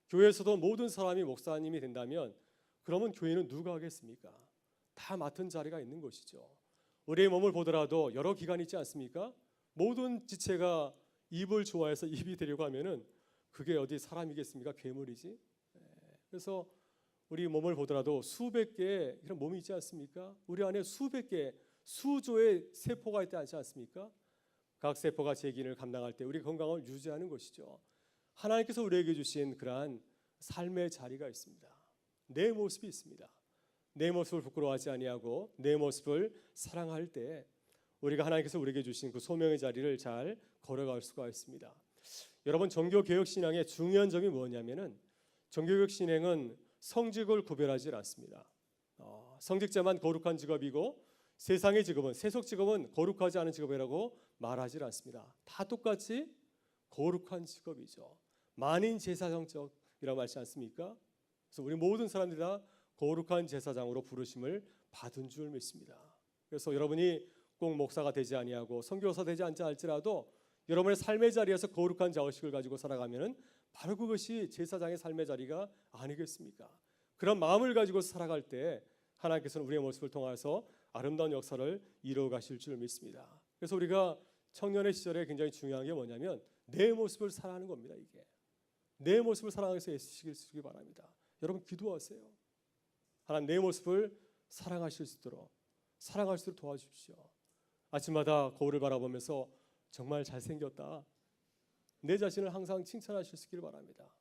교회에서도 모든 사람이 목사님이 된다면 그러면 교회는 누가 하겠습니까? 다 맡은 자리가 있는 것이죠. 우리의 몸을 보더라도 여러 기관이 있지 않습니까? 모든 지체가 입을 좋아해서 입이 되려고 하면은 그게 어디 사람이겠습니까? 괴물이지. 그래서 우리 몸을 보더라도 수백 개의 이런 몸이 있지 않습니까? 우리 안에 수백 개, 수조의 세포가 있지 않습니까? 각 세포가 제 기능을 감당할 때 우리 건강을 유지하는 것이죠. 하나님께서 우리에게 주신 그러한 삶의 자리가 있습니다. 내 모습이 있습니다. 내 모습을 부끄러워하지 아니하고 내 모습을 사랑할 때 우리가 하나님께서 우리에게 주신 그 소명의 자리를 잘 걸어갈 수가 있습니다. 여러분, 종교개혁신앙의 중요한 점이 뭐냐면은 종교개혁신앙은 성직을 구별하지 않습니다. 성직자만 거룩한 직업이고 세상의 직업은 세속 직업은 거룩하지 않은 직업이라고 말하지 않습니다. 다 똑같이 거룩한 직업이죠. 만인 제사장적이라고 말하지 않습니까? 그래서 우리 모든 사람들이 다 거룩한 제사장으로 부르심을 받은 줄 믿습니다. 그래서 여러분이 꼭 목사가 되지 아니하고 선교사 되지 않지 할지라도 여러분의 삶의 자리에서 거룩한 자의식을 가지고 살아가면은 바로 그것이 제사장의 삶의 자리가 아니겠습니까? 그런 마음을 가지고 살아갈 때 하나님께서는 우리의 모습을 통해서 아름다운 역사를 이루어 가실 줄 믿습니다. 그래서 우리가 청년의 시절에 굉장히 중요한 게 뭐냐면 내 모습을 사랑하는 겁니다. 이게 내 모습을 사랑하기 위해서 애쓰시기 바랍니다. 여러분, 기도하세요. 하나님, 내 모습을 사랑하실 수 있도록 도와주십시오. 아침마다 거울을 바라보면서 정말 잘생겼다, 내 자신을 항상 칭찬하실 수 있기를 바랍니다.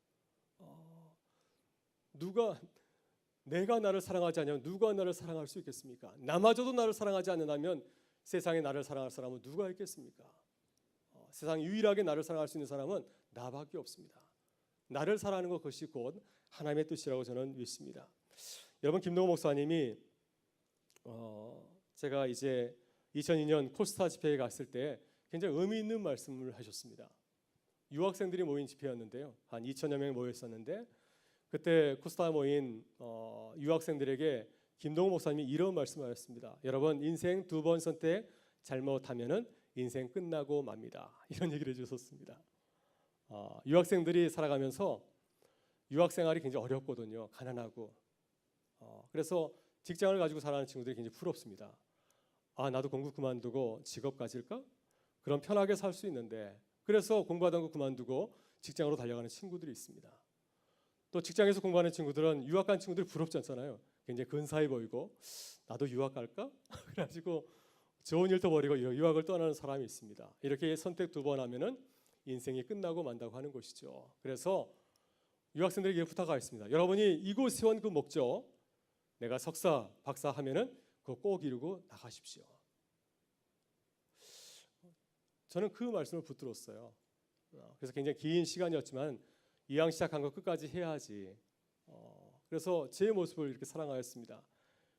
내가 나를 사랑하지 않으면 누가 나를 사랑할 수 있겠습니까? 나마저도 나를 사랑하지 않는다면 세상에 나를 사랑할 사람은 누가 있겠습니까? 세상 유일하게 나를 사랑할 수 있는 사람은 나밖에 없습니다. 나를 사랑하는 것이 곧 하나님의 뜻이라고 저는 믿습니다. 여러분, 김동호 목사님이 제가 이제 2002년 코스타 집회에 갔을 때 굉장히 의미 있는 말씀을 하셨습니다. 유학생들이 모인 집회였는데요. 한 2천여 명이 모였었는데 그때 코스타 모인 유학생들에게 김동호 목사님이 이런 말씀을 하셨습니다. 여러분, 인생 2번 선택 잘못하면은 인생 끝나고 맙니다. 이런 얘기를 해주셨습니다. 유학생들이 살아가면서 유학생활이 굉장히 어렵거든요. 가난하고. 그래서 직장을 가지고 살아가는 친구들이 굉장히 부럽습니다. 나도 공부 그만두고 직업 가질까? 그럼 편하게 살 수 있는데, 그래서 공부하던 거 그만두고 직장으로 달려가는 친구들이 있습니다. 또 직장에서 공부하는 친구들은 유학 간 친구들이 부럽지 않잖아요. 굉장히 근사해 보이고 나도 유학 갈까? 그래가지고 좋은 일도 버리고 유학을 떠나는 사람이 있습니다. 이렇게 선택 2번 하면은 인생이 끝나고 만다고 하는 것이죠. 그래서 유학생들에게 부탁하겠습니다. 여러분이 이곳에 온 그 목적, 내가 석사, 박사 하면은 그거 꼭 이루고 나가십시오. 저는 그 말씀을 붙들었어요. 그래서 굉장히 긴 시간이었지만 이왕 시작한 거 끝까지 해야지. 그래서 제 모습을 이렇게 사랑하였습니다.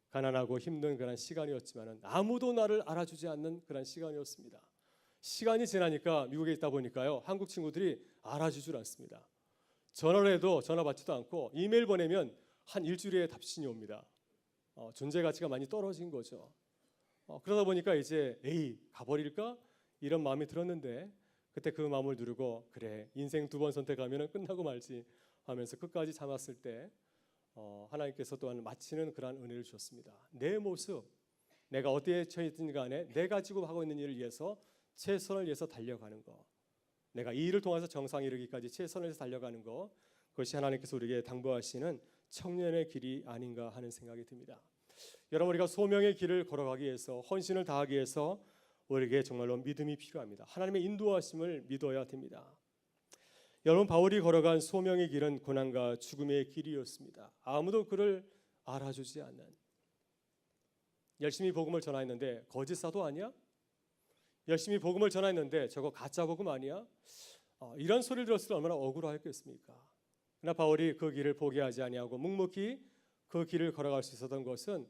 가난하고 힘든 그런 시간이었지만 아무도 나를 알아주지 않는 그런 시간이었습니다. 시간이 지나니까 미국에 있다 보니까요, 한국 친구들이 알아주질 않습니다. 전화를 해도 전화 받지도 않고 이메일 보내면 한 일주일에 답신이 옵니다. 존재 가치가 많이 떨어진 거죠. 그러다 보니까 이제 에이 가버릴까? 이런 마음이 들었는데 그때 그 마음을 누르고 그래 인생 2번 선택하면 끝나고 말지 하면서 끝까지 참았을 때 하나님께서 또한 마치는 그러한 은혜를 주셨습니다. 내 모습, 내가 어디에 처해있든 간에 내가 지금 하고 있는 일을 위해서 최선을 위해서 달려가는 거, 내가 이 일을 통해서 정상에 이르기까지 최선을 위해서 달려가는 거, 그것이 하나님께서 우리에게 당부하시는 청년의 길이 아닌가 하는 생각이 듭니다. 여러분, 우리가 소명의 길을 걸어가기 위해서, 헌신을 다하기 위해서 우리에게 정말로 믿음이 필요합니다. 하나님의 인도하심을 믿어야 됩니다. 여러분, 바울이 걸어간 소명의 길은 고난과 죽음의 길이었습니다. 아무도 그를 알아주지 않는, 열심히 복음을 전하였는데 거짓 사도 아니야? 열심히 복음을 전하였는데 저거 가짜 복음 아니야? 이런 소리를 들었을 때 얼마나 억울하였겠습니까? 그러나 바울이 그 길을 포기하지 아니하고 묵묵히 그 길을 걸어갈 수 있었던 것은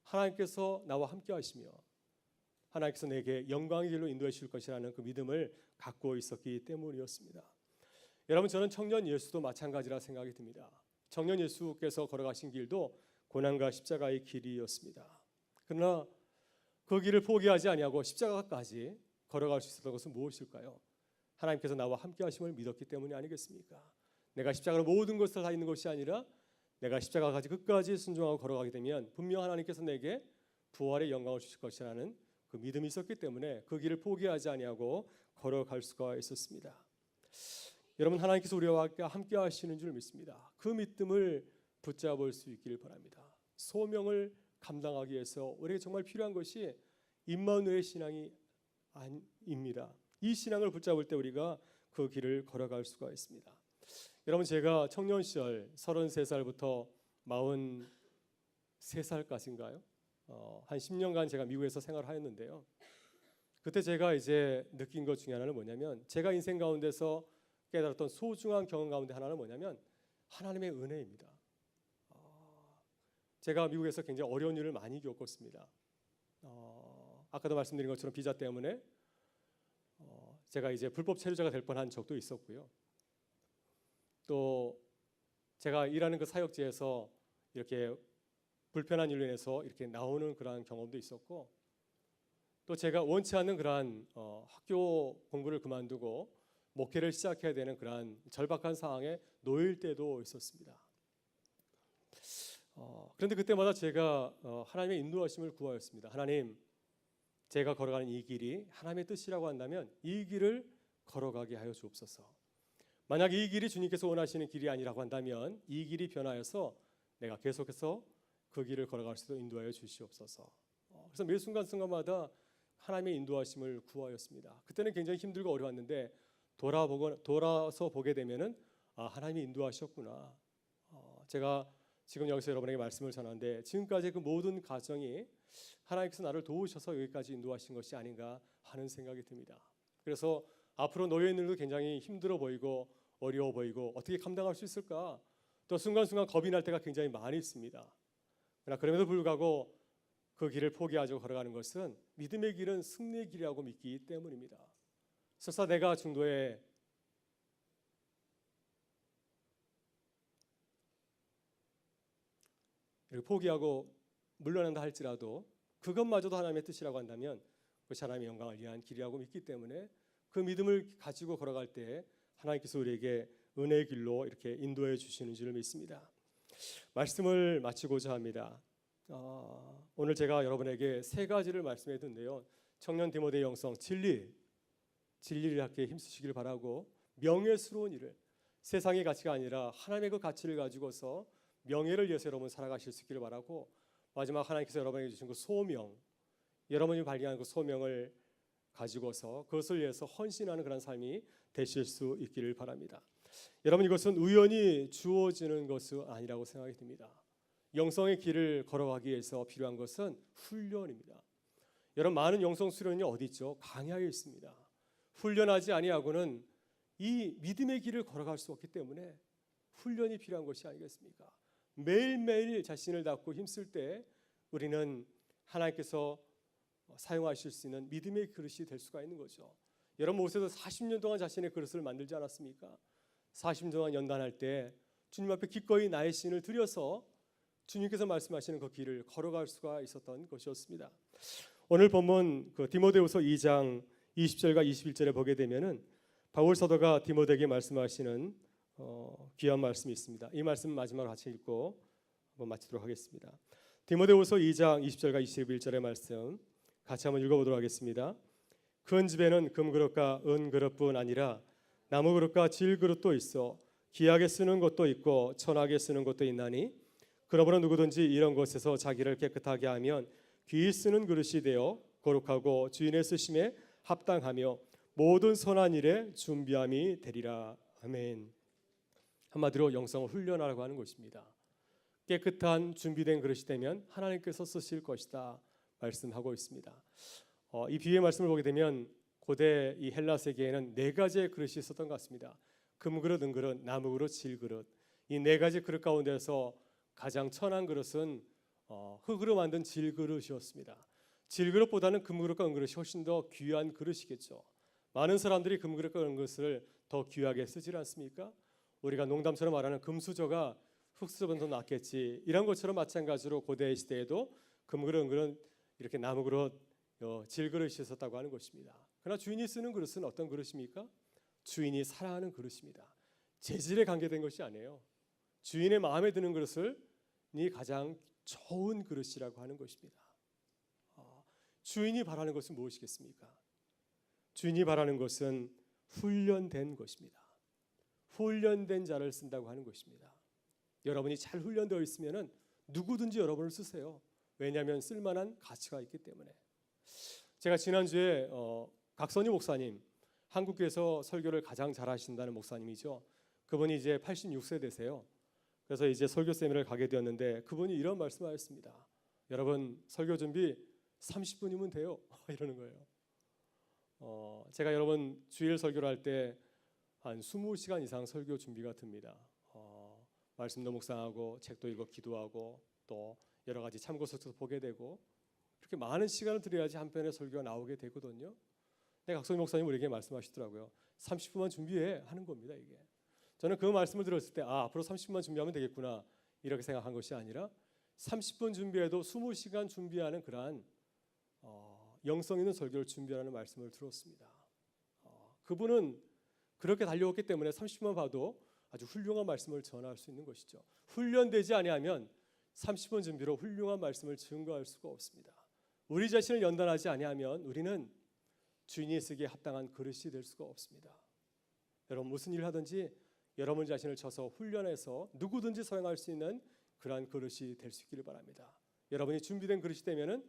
하나님께서 나와 함께 하시며 하나님께서 내게 영광의 길로 인도해 주실 것이라는 그 믿음을 갖고 있었기 때문이었습니다. 여러분, 저는 청년 예수도 마찬가지라 생각이 듭니다. 청년 예수께서 걸어가신 길도 고난과 십자가의 길이었습니다. 그러나 그 길을 포기하지 아니하고 십자가까지 걸어갈 수 있었던 것은 무엇일까요? 하나님께서 나와 함께 하심을 믿었기 때문이 아니겠습니까? 내가 십자가로 모든 것을 다 있는 것이 아니라 내가 십자가까지 끝까지 순종하고 걸어가게 되면 분명 하나님께서 내게 부활의 영광을 주실 것이라는 그 믿음이 있었기 때문에 그 길을 포기하지 아니하고 걸어갈 수가 있었습니다. 여러분, 하나님께서 우리와 함께 하시는 줄 믿습니다. 그 믿음을 붙잡을 수 있기를 바랍니다. 소명을 감당하기 위해서 우리에게 정말 필요한 것이 임마누엘 신앙이 아닙니다. 이 신앙을 붙잡을 때 우리가 그 길을 걸어갈 수가 있습니다. 여러분, 제가 청년 시절 33살부터 43살까지인가요? 한 10년간 제가 미국에서 생활하였는데요. 그때 제가 이제 느낀 것 중에 하나는 뭐냐면, 제가 인생 가운데서 깨달았던 소중한 경험 가운데 하나는 뭐냐면 하나님의 은혜입니다. 제가 미국에서 굉장히 어려운 일을 많이 겪었습니다. 아까도 말씀드린 것처럼 비자 때문에 제가 이제 불법 체류자가 될 뻔한 적도 있었고요. 또 제가 일하는 그 사역지에서 이렇게 불편한 일로 인해서 이렇게 나오는 그러한 경험도 있었고, 또 제가 원치 않는 그러한 학교 공부를 그만두고 목회를 시작해야 되는 그러한 절박한 상황에 놓일 때도 있었습니다. 그런데 그때마다 제가 하나님의 인도하심을 구하였습니다. 하나님, 제가 걸어가는 이 길이 하나님의 뜻이라고 한다면 이 길을 걸어가게 하여 주옵소서. 만약 이 길이 주님께서 원하시는 길이 아니라고 한다면 이 길이 변하여서 내가 계속해서 그 길을 걸어갈 수 있도록 인도하여 주시옵소서. 그래서 매 순간순간마다 하나님의 인도하심을 구하였습니다. 그때는 굉장히 힘들고 어려웠는데 돌아서 보게 되면은 하나님이 인도하셨구나. 제가 지금 여기서 여러분에게 말씀을 전하는데 지금까지 그 모든 과정이 하나님께서 나를 도우셔서 여기까지 인도하신 것이 아닌가 하는 생각이 듭니다. 그래서 앞으로 놓여 있는 일도 굉장히 힘들어 보이고 어려워 보이고 어떻게 감당할 수 있을까? 또 순간순간 겁이 날 때가 굉장히 많이 있습니다. 그러나 그럼에도 불구하고 그 길을 포기하지 걸어가는 것은 믿음의 길은 승리의 길이라고 믿기 때문입니다. 설사 내가 중도에 포기하고 물러난다 할지라도 그것마저도 하나님의 뜻이라고 한다면 그것이 하나님의 영광을 위한 길이라고 믿기 때문에 그 믿음을 가지고 걸어갈 때 하나님께서 우리에게 은혜의 길로 이렇게 인도해 주시는 줄 믿습니다. 말씀을 마치고자 합니다. 오늘 제가 여러분에게 세 가지를 말씀해 드는데요. 청년 디모데 영성 진리를 갖게 힘쓰시길 바라고, 명예스러운 일을, 세상의 가치가 아니라 하나님의 그 가치를 가지고서 명예를 위해서 여러분 살아가실 수 있기를 바라고, 마지막 하나님께서 여러분에게 주신 그 소명, 여러분이 발견한 그 소명을 가지고서 그것을 위해서 헌신하는 그런 삶이 되실 수 있기를 바랍니다. 여러분, 이것은 우연히 주어지는 것은 아니라고 생각이 듭니다. 영성의 길을 걸어가기 위해서 필요한 것은 훈련입니다. 여러분, 많은 영성 수련이 어디 있죠? 강야에 있습니다. 훈련하지 아니하고는 이 믿음의 길을 걸어갈 수 없기 때문에 훈련이 필요한 것이 아니겠습니까? 매일매일 자신을 닫고 힘쓸 때 우리는 하나님께서 사용하실 수 있는 믿음의 그릇이 될 수가 있는 거죠. 여러분, 모세도 40년 동안 자신의 그릇을 만들지 않았습니까? 40년 동안 연단할 때 주님 앞에 기꺼이 나의 신을 드려서 주님께서 말씀하시는 그 길을 걸어갈 수가 있었던 것이었습니다. 오늘 본문 디모데후서 2장 20절과 21절에 보게 되면은 바울 사도가 디모데에게 말씀하시는 귀한 말씀이 있습니다. 이 말씀 마지막으로 같이 읽고 한번 마치도록 하겠습니다. 디모데후서 2장 20절과 21절의 말씀 같이 한번 읽어보도록 하겠습니다. 큰 집에는 금그릇과 은그릇뿐 아니라 나무그릇과 질그릇도 있어 귀하게 쓰는 것도 있고 천하게 쓰는 것도 있나니 그러므로 누구든지 이런 것에서 자기를 깨끗하게 하면 귀히 쓰는 그릇이 되어 거룩하고 주인의 쓰심에 합당하며 모든 선한 일에 준비함이 되리라. 아멘. 한마디로 영성을 훈련하라고 하는 것입니다. 깨끗한 준비된 그릇이 되면 하나님께서 쓰실 것이다 말씀하고 있습니다. 이 비유의 말씀을 보게 되면 고대 이 헬라 세계에는 네 가지의 그릇이 있었던 것 같습니다. 금그릇, 은그릇, 나무그릇, 질그릇. 이 네 가지 그릇 가운데서 가장 천한 그릇은 흙으로 만든 질그릇이었습니다. 질그릇보다는 금그릇과 은그릇이 훨씬 더 귀한 그릇이겠죠. 많은 사람들이 금그릇과 은그릇을 더 귀하게 쓰지 않습니까? 우리가 농담처럼 말하는 금수저가 흙수저보다 더 낫겠지, 이런 것처럼 마찬가지로 고대 시대에도 금그릇, 은그릇, 이렇게 나무그릇, 질그릇이 있었다고 하는 것입니다. 그러나 주인이 쓰는 그릇은 어떤 그릇입니까? 주인이 사랑하는 그릇입니다. 재질에 관계된 것이 아니에요. 주인의 마음에 드는 그릇을 가장 좋은 그릇이라고 하는 것입니다. 주인이 바라는 것은 무엇이겠습니까? 주인이 바라는 것은 훈련된 것입니다. 훈련된 자를 쓴다고 하는 것입니다. 여러분이 잘 훈련되어 있으면 누구든지 여러분을 쓰세요. 왜냐하면 쓸만한 가치가 있기 때문에. 제가 지난주에 각선희 목사님, 한국에서 설교를 가장 잘하신다는 목사님이죠. 그분이 이제 86세 되세요. 그래서 이제 설교 세미나를 가게 되었는데 그분이 이런 말씀하셨습니다. 여러분, 설교 준비 30분이면 돼요. 이러는 거예요. 제가 여러분 주일 설교를 할 때 한 20시간 이상 설교 준비가 듭니다. 말씀도 묵상하고 책도 읽고 기도하고 또 여러 가지 참고서도 보게 되고 그렇게 많은 시간을 들여야지 한 편의 설교가 나오게 되거든요. 근데 각선희 목사님 우리에게 말씀하시더라고요. 30분만 준비해 하는 겁니다. 이게. 저는 그 말씀을 들었을 때 앞으로 30분만 준비하면 되겠구나 이렇게 생각한 것이 아니라 30분 준비해도 20시간 준비하는 그러한 영성 있는 설교를 준비하는 말씀을 들었습니다. 그분은 그렇게 달려왔기 때문에 30분만 봐도 아주 훌륭한 말씀을 전할 수 있는 것이죠. 훈련되지 아니하면 30분 준비로 훌륭한 말씀을 증거할 수가 없습니다. 우리 자신을 연단하지 아니하면 우리는 주인이 쓰기에 합당한 그릇이 될 수가 없습니다. 여러분, 무슨 일을 하든지 여러분 자신을 쳐서 훈련해서 누구든지 사용할 수 있는 그러한 그릇이 될 수 있기를 바랍니다. 여러분이 준비된 그릇이 되면은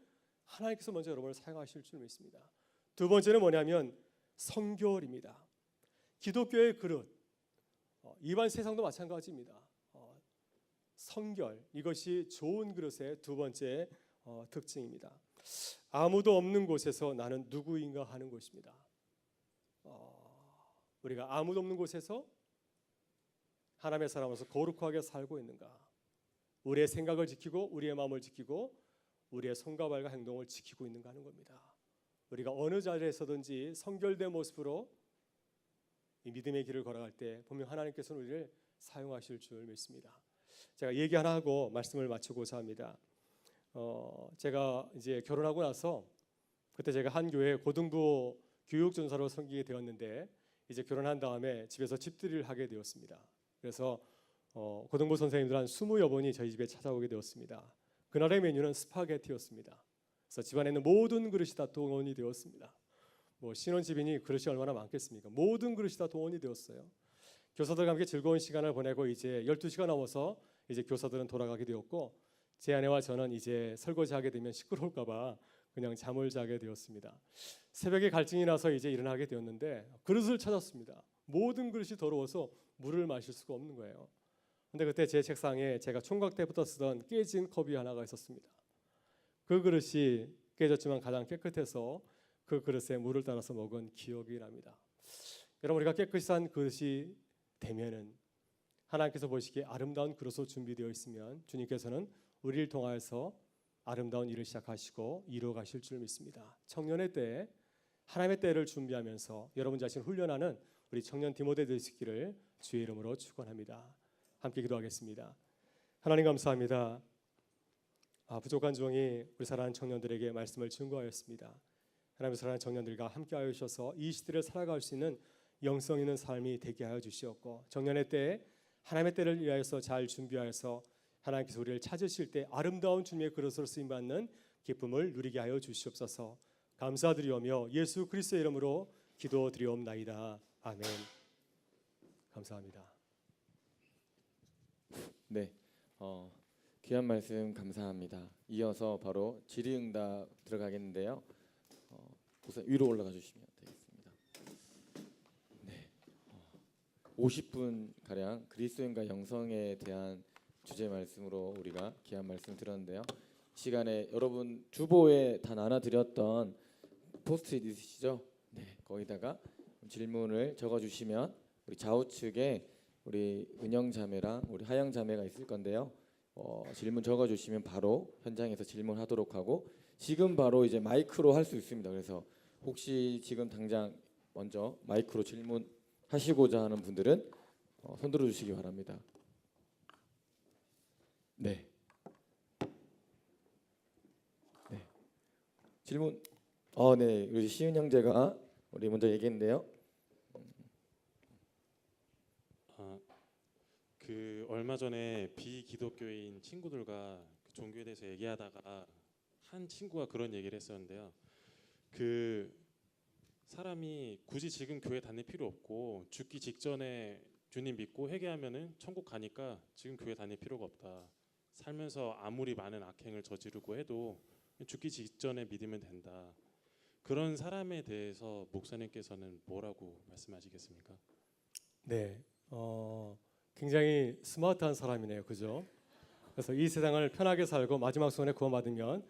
하나님께서 먼저 여러분을 사용하실 줄 믿습니다. 두 번째는 뭐냐면 성결입니다. 기독교의 그릇, 일반 세상도 마찬가지입니다. 성결, 이것이 좋은 그릇의 두 번째 특징입니다. 아무도 없는 곳에서 나는 누구인가 하는 것입니다. 우리가 아무도 없는 곳에서 하나님의 사람으로서 거룩하게 살고 있는가? 우리의 생각을 지키고 우리의 마음을 지키고 우리의 손과 발과 행동을 지키고 있는가 하는 겁니다. 우리가 어느 자리에서든지 성결된 모습으로 이 믿음의 길을 걸어갈 때 분명 하나님께서는 우리를 사용하실 줄 믿습니다. 제가 얘기 하나 하고 말씀을 마치고자 합니다. 제가 이제 결혼하고 나서 그때 제가 한 교회 고등부 교육전사로 섬기게 되었는데 이제 결혼한 다음에 집에서 집들이를 하게 되었습니다. 그래서 고등부 선생님들 한 20여 분이 저희 집에 찾아오게 되었습니다. 그날의 메뉴는 스파게티였습니다. 그래서 집안에 있는 모든 그릇이 다 동원이 되었습니다. 신혼집이니 그릇이 얼마나 많겠습니까? 모든 그릇이 다 동원이 되었어요. 교사들과 함께 즐거운 시간을 보내고 이제 12시가 넘어서 이제 교사들은 돌아가게 되었고 제 아내와 저는 이제 설거지하게 되면 시끄러울까 봐 그냥 잠을 자게 되었습니다. 새벽에 갈증이 나서 이제 일어나게 되었는데 그릇을 찾았습니다. 모든 그릇이 더러워서 물을 마실 수가 없는 거예요. 근데 그때 제 책상에 제가 총각 때부터 쓰던 깨진 컵이 하나가 있었습니다. 그 그릇이 깨졌지만 가장 깨끗해서 그 그릇에 물을 따라서 먹은 기억이 납니다. 여러분, 우리가 깨끗이 산 그릇이 되면은 하나님께서 보시기에 아름다운 그릇으로 준비되어 있으면 주님께서는 우리를 통하여서 아름다운 일을 시작하시고 이루어 가실 줄 믿습니다. 청년의 때 하나님의 때를 준비하면서 여러분 자신을 훈련하는 우리 청년 디모데 되시기를 주의 이름으로 축원합니다. 함께 기도하겠습니다. 하나님 감사합니다. 부족한 종이 우리 사랑하는 청년들에게 말씀을 증거하였습니다. 하나님, 사랑하는 청년들과 함께하여 주셔서 이 시대를 살아갈 수 있는 영성 있는 삶이 되게 하여 주시옵고, 청년의 때에 하나님의 때를 위하여서 잘 준비하여서 하나님께서 우리를 찾으실 때 아름다운 주님의 그릇으로 쓰임받는 기쁨을 누리게 하여 주시옵소서. 감사드리오며 예수 그리스도의 이름으로 기도드리옵나이다. 아멘. 감사합니다. 네, 귀한 말씀 감사합니다. 이어서 바로 질의응답 들어가겠는데요. 우선 위로 올라가 주시면 되겠습니다. 네, 50분 가량 그리스도인과 영성에 대한 주제 말씀으로 우리가 귀한 말씀 들었는데요. 이 시간에 여러분 주보에 다 나눠드렸던 포스트잇 있으시죠? 네, 거기다가 질문을 적어주시면 우리 좌우측에 우리 은영 자매랑 우리 하영 자매가 있을 건데요. 질문 적어주시면 바로 현장에서 질문하도록 하고, 지금 바로 이제 마이크로 할 수 있습니다. 그래서 혹시 지금 당장 먼저 마이크로 질문하시고자 하는 분들은 손 들어주시기 바랍니다. 네. 네. 질문. 네. 우리 시은 형제가 우리 먼저 얘기했는데요. 그 얼마 전에 비기독교인 친구들과 그 종교에 대해서 얘기하다가 한 친구가 그런 얘기를 했었는데요. 그 사람이 굳이 지금 교회 다닐 필요 없고 죽기 직전에 주님 믿고 회개하면은 천국 가니까 지금 교회 다닐 필요가 없다. 살면서 아무리 많은 악행을 저지르고 해도 죽기 직전에 믿으면 된다. 그런 사람에 대해서 목사님께서는 뭐라고 말씀하시겠습니까? 네, 굉장히 스마트한 사람이네요, 그죠? 그래서 이 세상을 편하게 살고 마지막 순간에 구원받으면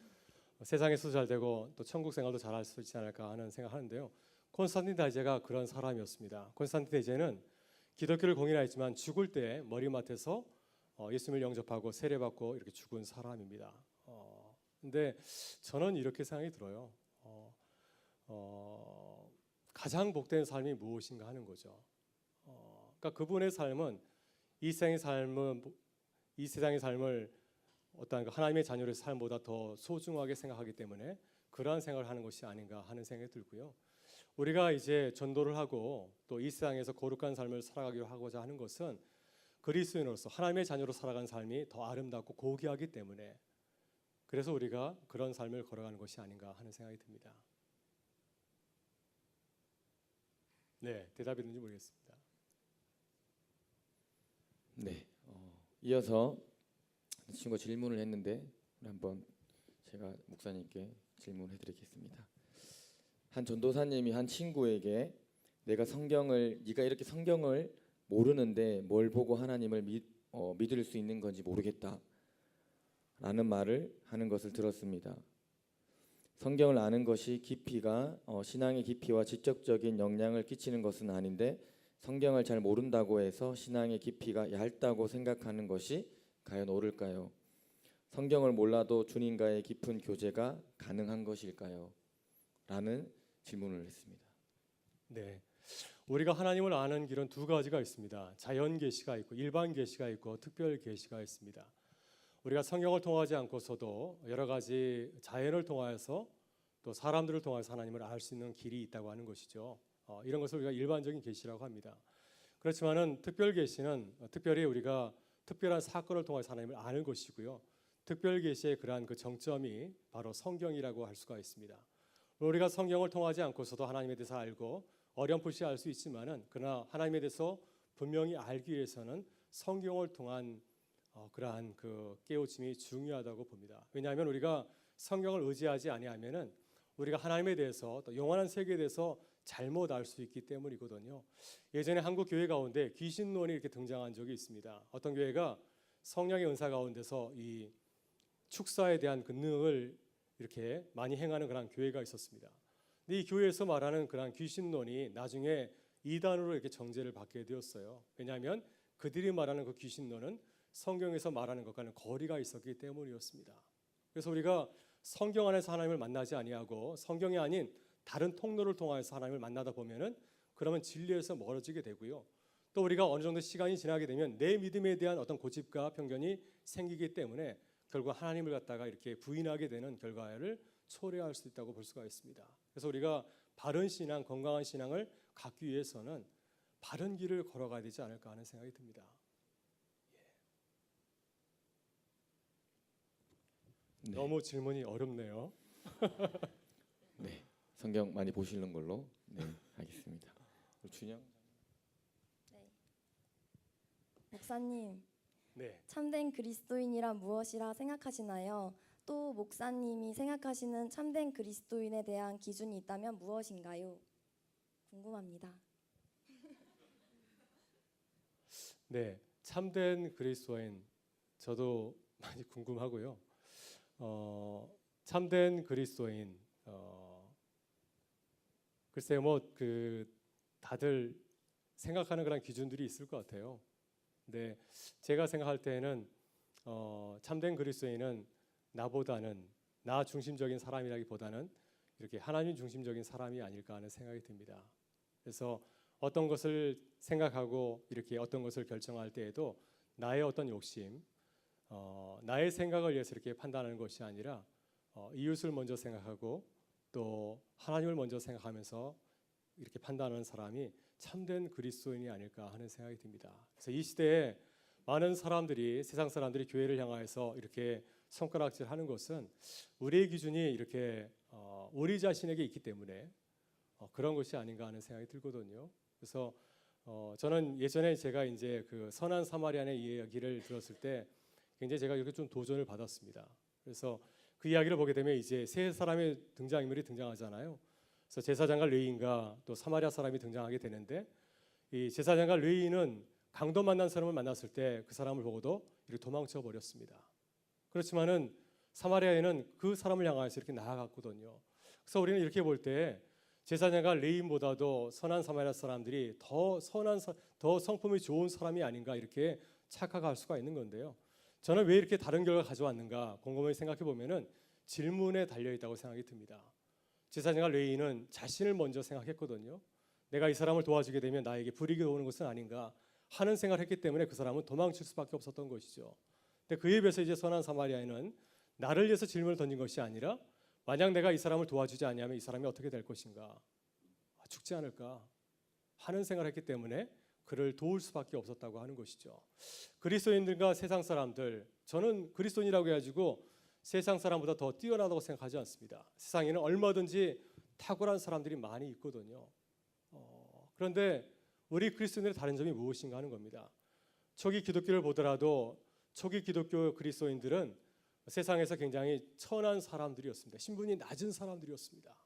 세상에서 잘 되고 또 천국 생활도 잘할 수 있지 않을까 하는 생각하는데요. 콘스탄틴 다제가 그런 사람이었습니다. 콘스탄틴 다제는 기독교를 공인하였지만 죽을 때 머리맡에서 예수님을 영접하고 세례받고 이렇게 죽은 사람입니다. 근데 저는 이렇게 생각이 들어요. 가장 복된 삶이 무엇인가 하는 거죠. 그러니까 그분의 삶은 이 세상의 삶을 어떤 하나님의 자녀의 삶보다 더 소중하게 생각하기 때문에 그러한 생각을 하는 것이 아닌가 하는 생각이 들고요. 우리가 이제 전도를 하고 또 이 세상에서 거룩한 삶을 살아가기 하고자 하는 것은 그리스도인으로서 하나님의 자녀로 살아가는 삶이 더 아름답고 고귀하기 때문에, 그래서 우리가 그런 삶을 걸어가는 것이 아닌가 하는 생각이 듭니다. 네, 대답이 있는지 모르겠습니다. 네, 이어서 친구가 질문을 했는데 한번 제가 목사님께 질문해드리겠습니다. 한 전도사님이 한 친구에게 네가 이렇게 성경을 모르는데 뭘 보고 하나님을 믿을 수 있는 건지 모르겠다 라는 말을 하는 것을 들었습니다. 성경을 아는 것이 신앙의 깊이와 지적적인 영향을 끼치는 것은 아닌데, 성경을 잘 모른다고 해서 신앙의 깊이가 얇다고 생각하는 것이 과연 옳을까요? 성경을 몰라도 주님과의 깊은 교제가 가능한 것일까요? 라는 질문을 했습니다. 네, 우리가 하나님을 아는 길은 두 가지가 있습니다. 자연 계시가 있고 일반 계시가 있고 특별 계시가 있습니다. 우리가 성경을 통하지 않고서도 여러 가지 자연을 통하여서 또 사람들을 통해서 하나님을 알 수 있는 길이 있다고 하는 것이죠. 이런 것을 우리가 일반적인 계시라고 합니다. 그렇지만은 특별 계시는 특별히 우리가 특별한 사건을 통해서 하나님을 아는 것이고요. 특별 계시의 그러한 그 정점이 바로 성경이라고 할 수가 있습니다. 우리가 성경을 통하지 않고서도 하나님에 대해서 알고 어렴풋이 알 수 있지만은, 그러나 하나님에 대해서 분명히 알기 위해서는 성경을 통한 그러한 그 깨우침이 중요하다고 봅니다. 왜냐하면 우리가 성경을 의지하지 아니하면은 우리가 하나님에 대해서 또 영원한 세계에 대해서 잘못 알 수 있기 때문이거든요. 예전에 한국 교회 가운데 귀신론이 이렇게 등장한 적이 있습니다. 어떤 교회가 성령의 은사 가운데서 이 축사에 대한 그 능을 이렇게 많이 행하는 그런 교회가 있었습니다. 근데 이 교회에서 말하는 그런 귀신론이 나중에 이단으로 이렇게 정죄를 받게 되었어요. 왜냐하면 그들이 말하는 그 귀신론은 성경에서 말하는 것과는 거리가 있었기 때문이었습니다. 그래서 우리가 성경 안에서 하나님을 만나지 아니하고 성경이 아닌 다른 통로를 통해서 하나님을 만나다 보면은 그러면 진리에서 멀어지게 되고요. 또 우리가 어느 정도 시간이 지나게 되면 내 믿음에 대한 어떤 고집과 편견이 생기기 때문에 결국 하나님을 갖다가 이렇게 부인하게 되는 결과를 초래할 수 있다고 볼 수가 있습니다. 그래서 우리가 바른 신앙, 건강한 신앙을 갖기 위해서는 바른 길을 걸어가야 되지 않을까 하는 생각이 듭니다. 네. 너무 질문이 어렵네요. 네. 성경 많이 보시는 걸로 네, 하겠습니다. 준영. 네. 목사님, 네. 참된 그리스도인이란 무엇이라 생각하시나요? 또 목사님이 생각하시는 참된 그리스도인에 대한 기준이 있다면 무엇인가요? 궁금합니다. 네, 참된 그리스도인 저도 많이 궁금하고요. 참된 그리스도인 글쎄요, 뭐 그 다들 생각하는 그런 기준들이 있을 것 같아요. 근데 제가 생각할 때는 참된 그리스도인은 나보다는 나 중심적인 사람이라기보다는 이렇게 하나님 중심적인 사람이 아닐까 하는 생각이 듭니다. 그래서 어떤 것을 생각하고 이렇게 어떤 것을 결정할 때에도 나의 어떤 욕심, 나의 생각을 위해서 이렇게 판단하는 것이 아니라 이웃을 먼저 생각하고 또 하나님을 먼저 생각하면서 이렇게 판단하는 사람이 참된 그리스도인이 아닐까 하는 생각이 듭니다. 그래서 이 시대에 많은 사람들이 세상 사람들이 교회를 향해서 이렇게 손가락질하는 것은 우리의 기준이 이렇게 우리 자신에게 있기 때문에 그런 것이 아닌가 하는 생각이 들거든요. 그래서 저는 예전에 제가 이제 그 선한 사마리아의 이야기를 들었을 때 굉장히 제가 이렇게 좀 도전을 받았습니다. 그래서 그 이야기를 보게 되면 이제 세 사람의 등장인물이 등장하잖아요. 그래서 제사장과 레위인과 또 사마리아 사람이 등장하게 되는데 이 제사장과 레위인은 강도 만난 사람을 만났을 때 그 사람을 보고도 이렇게 도망쳐 버렸습니다. 그렇지만은 사마리아인은 그 사람을 향해서 이렇게 나아갔거든요. 그래서 우리는 이렇게 볼 때 제사장과 레위인보다도 선한 사마리아 사람들이 더 성품이 좋은 사람이 아닌가 이렇게 착각할 수가 있는 건데요. 저는 왜 이렇게 다른 결과를 가져왔는가 곰곰이 생각해 보면은 질문에 달려 있다고 생각이 듭니다. 제사장과 레위인은 자신을 먼저 생각했거든요. 내가 이 사람을 도와주게 되면 나에게 불이익이 오는 것은 아닌가 하는 생각을 했기 때문에 그 사람은 도망칠 수밖에 없었던 것이죠. 근데 그에 비해서 이제 선한 사마리아인은 나를 위해서 질문을 던진 것이 아니라 만약 내가 이 사람을 도와주지 않으면 이 사람이 어떻게 될 것인가, 죽지 않을까 하는 생각을 했기 때문에 그를 도울 수밖에 없었다고 하는 것이죠. 그리스도인들과 세상 사람들, 저는 그리스도인이라고 해가지고 세상 사람보다 더 뛰어나다고 생각하지 않습니다. 세상에는 얼마든지 탁월한 사람들이 많이 있거든요. 그런데 우리 그리스도인들의 다른 점이 무엇인가 하는 겁니다. 초기 기독교를 보더라도 초기 기독교 그리스도인들은 세상에서 굉장히 천한 사람들이었습니다. 신분이 낮은 사람들이었습니다.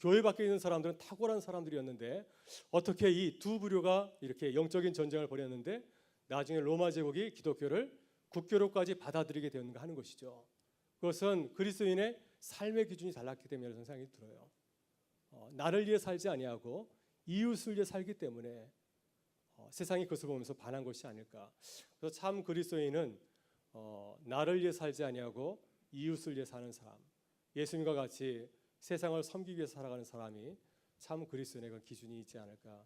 교회 밖에 있는 사람들은 탁월한 사람들이었는데 어떻게 이 두 부류가 이렇게 영적인 전쟁을 벌였는데 나중에 로마 제국이 기독교를 국교로까지 받아들이게 되었는가 하는 것이죠. 그것은 그리스도인의 삶의 기준이 달랐기 때문이라는 생각이 들어요. 나를 위해 살지 아니하고 이웃을 위해 살기 때문에 세상이 그것을 보면서 반한 것이 아닐까. 그래서 참 그리스도인은 나를 위해 살지 아니하고 이웃을 위해 사는 사람, 예수님과 같이 세상을 섬기기 위해 살아가는 사람이 참 그리스도인의 그 기준이 있지 않을까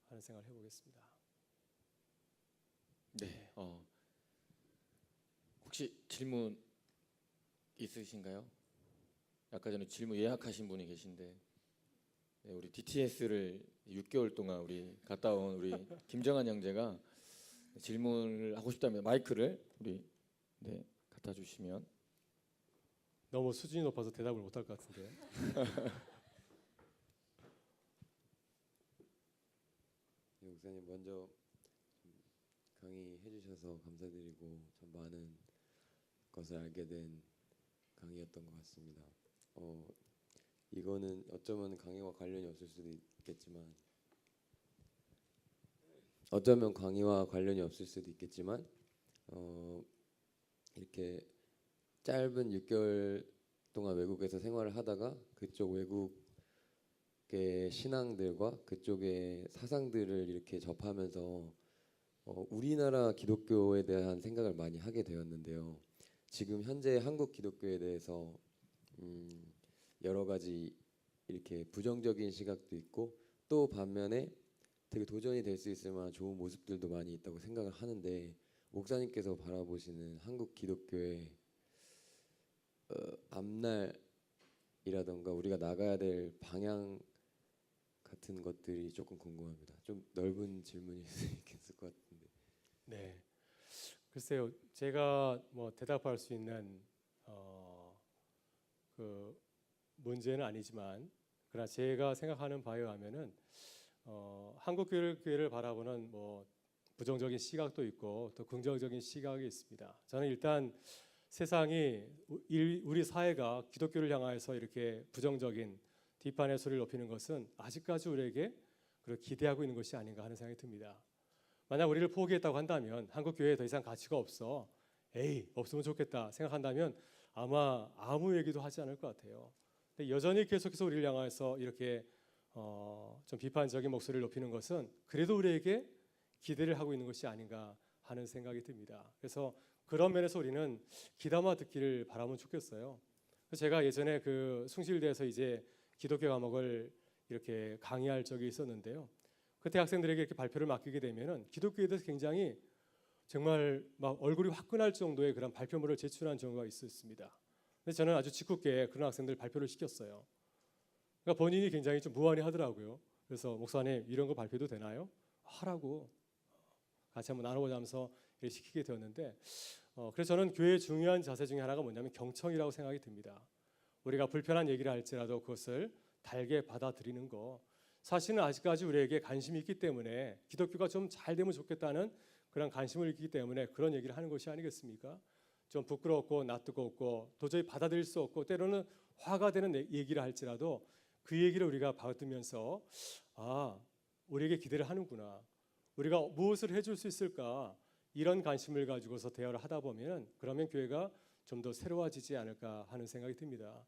하는 생각을 해보겠습니다. 네. 혹시 질문 있으신가요? 아까 전에 질문 예약하신 분이 계신데 네, 우리 DTS를 6개월 동안 우리 갔다 온 우리 김정한 형제가 질문을 하고 싶다면 마이크를 우리 갖다 주시면. 너무 수준이 높아서 대답을 못할 것 같은데. 네, 목사님 먼저 강의해 주셔서 감사드리고 참 많은 것을 알게 된 강의였던 것 같습니다. 이거는 어쩌면 강의와 관련이 없을 수도 있겠지만 이렇게 짧은 6개월 동안 외국에서 생활을 하다가 그쪽 외국의 신앙들과 그쪽의 사상들을 이렇게 접하면서 우리나라 기독교에 대한 생각을 많이 하게 되었는데요. 지금 현재 한국 기독교에 대해서 여러 가지 이렇게 부정적인 시각도 있고 또 반면에 되게 도전이 될 수 있을 만한 좋은 모습들도 많이 있다고 생각을 하는데 목사님께서 바라보시는 한국 기독교의 앞날이라던가 우리가 나가야 될 방향 같은 것들이 조금 궁금합니다. 좀 넓은 질문일 수 있을 것 같은데. 네, 글쎄요, 제가 뭐 대답할 수 있는 그 문제는 아니지만 그러나 제가 생각하는 바에 의하면은 한국 교회를 바라보는 뭐 부정적인 시각도 있고 또 긍정적인 시각이 있습니다. 저는 일단 세상이 우리 사회가 기독교를 향해서 이렇게 부정적인 비판의 소리를 높이는 것은 아직까지 우리에게 그렇게 기대하고 있는 것이 아닌가 하는 생각이 듭니다. 만약 우리를 포기했다고 한다면 한국 교회에 더 이상 가치가 없어, 에이 없으면 좋겠다 생각한다면 아마 아무 얘기도 하지 않을 것 같아요. 근데 여전히 계속해서 우리를 향해서 이렇게 좀 비판적인 목소리를 높이는 것은 그래도 우리에게 기대를 하고 있는 것이 아닌가 하는 생각이 듭니다. 그래서 그런 면에서 우리는 귀담아 듣기를 바라면 좋겠어요. 그래서 제가 예전에 그 숭실대에서 이제 기독교 과목을 이렇게 강의할 적이 있었는데요. 그때 학생들에게 이렇게 발표를 맡기게 되면은 기독교에 대해서 굉장히 정말 막 얼굴이 화끈할 정도의 그런 발표물을 제출한 경우가 있었습니다. 근데 저는 아주 짓궂게 그런 학생들 발표를 시켰어요. 그러니까 본인이 굉장히 좀 무안해 하더라고요. 그래서 목사님 이런 거 발표도 되나요? 하라고 같이 한번 나눠보자면서 시키게 되었는데 그래서 저는 교회의 중요한 자세 중에 하나가 뭐냐면 경청이라고 생각이 듭니다. 우리가 불편한 얘기를 할지라도 그것을 달게 받아들이는 거. 사실은 아직까지 우리에게 관심이 있기 때문에 기독교가 좀 잘 되면 좋겠다는 그런 관심을 있기 때문에 그런 얘기를 하는 것이 아니겠습니까? 좀 부끄럽고 낯뜨겁고 도저히 받아들일 수 없고 때로는 화가 되는 얘기를 할지라도 그 얘기를 우리가 받으면서 아, 우리에게 기대를 하는구나. 우리가 무엇을 해줄 수 있을까? 이런 관심을 가지고서 대화를 하다 보면 그러면 교회가 좀 더 새로워지지 않을까 하는 생각이 듭니다.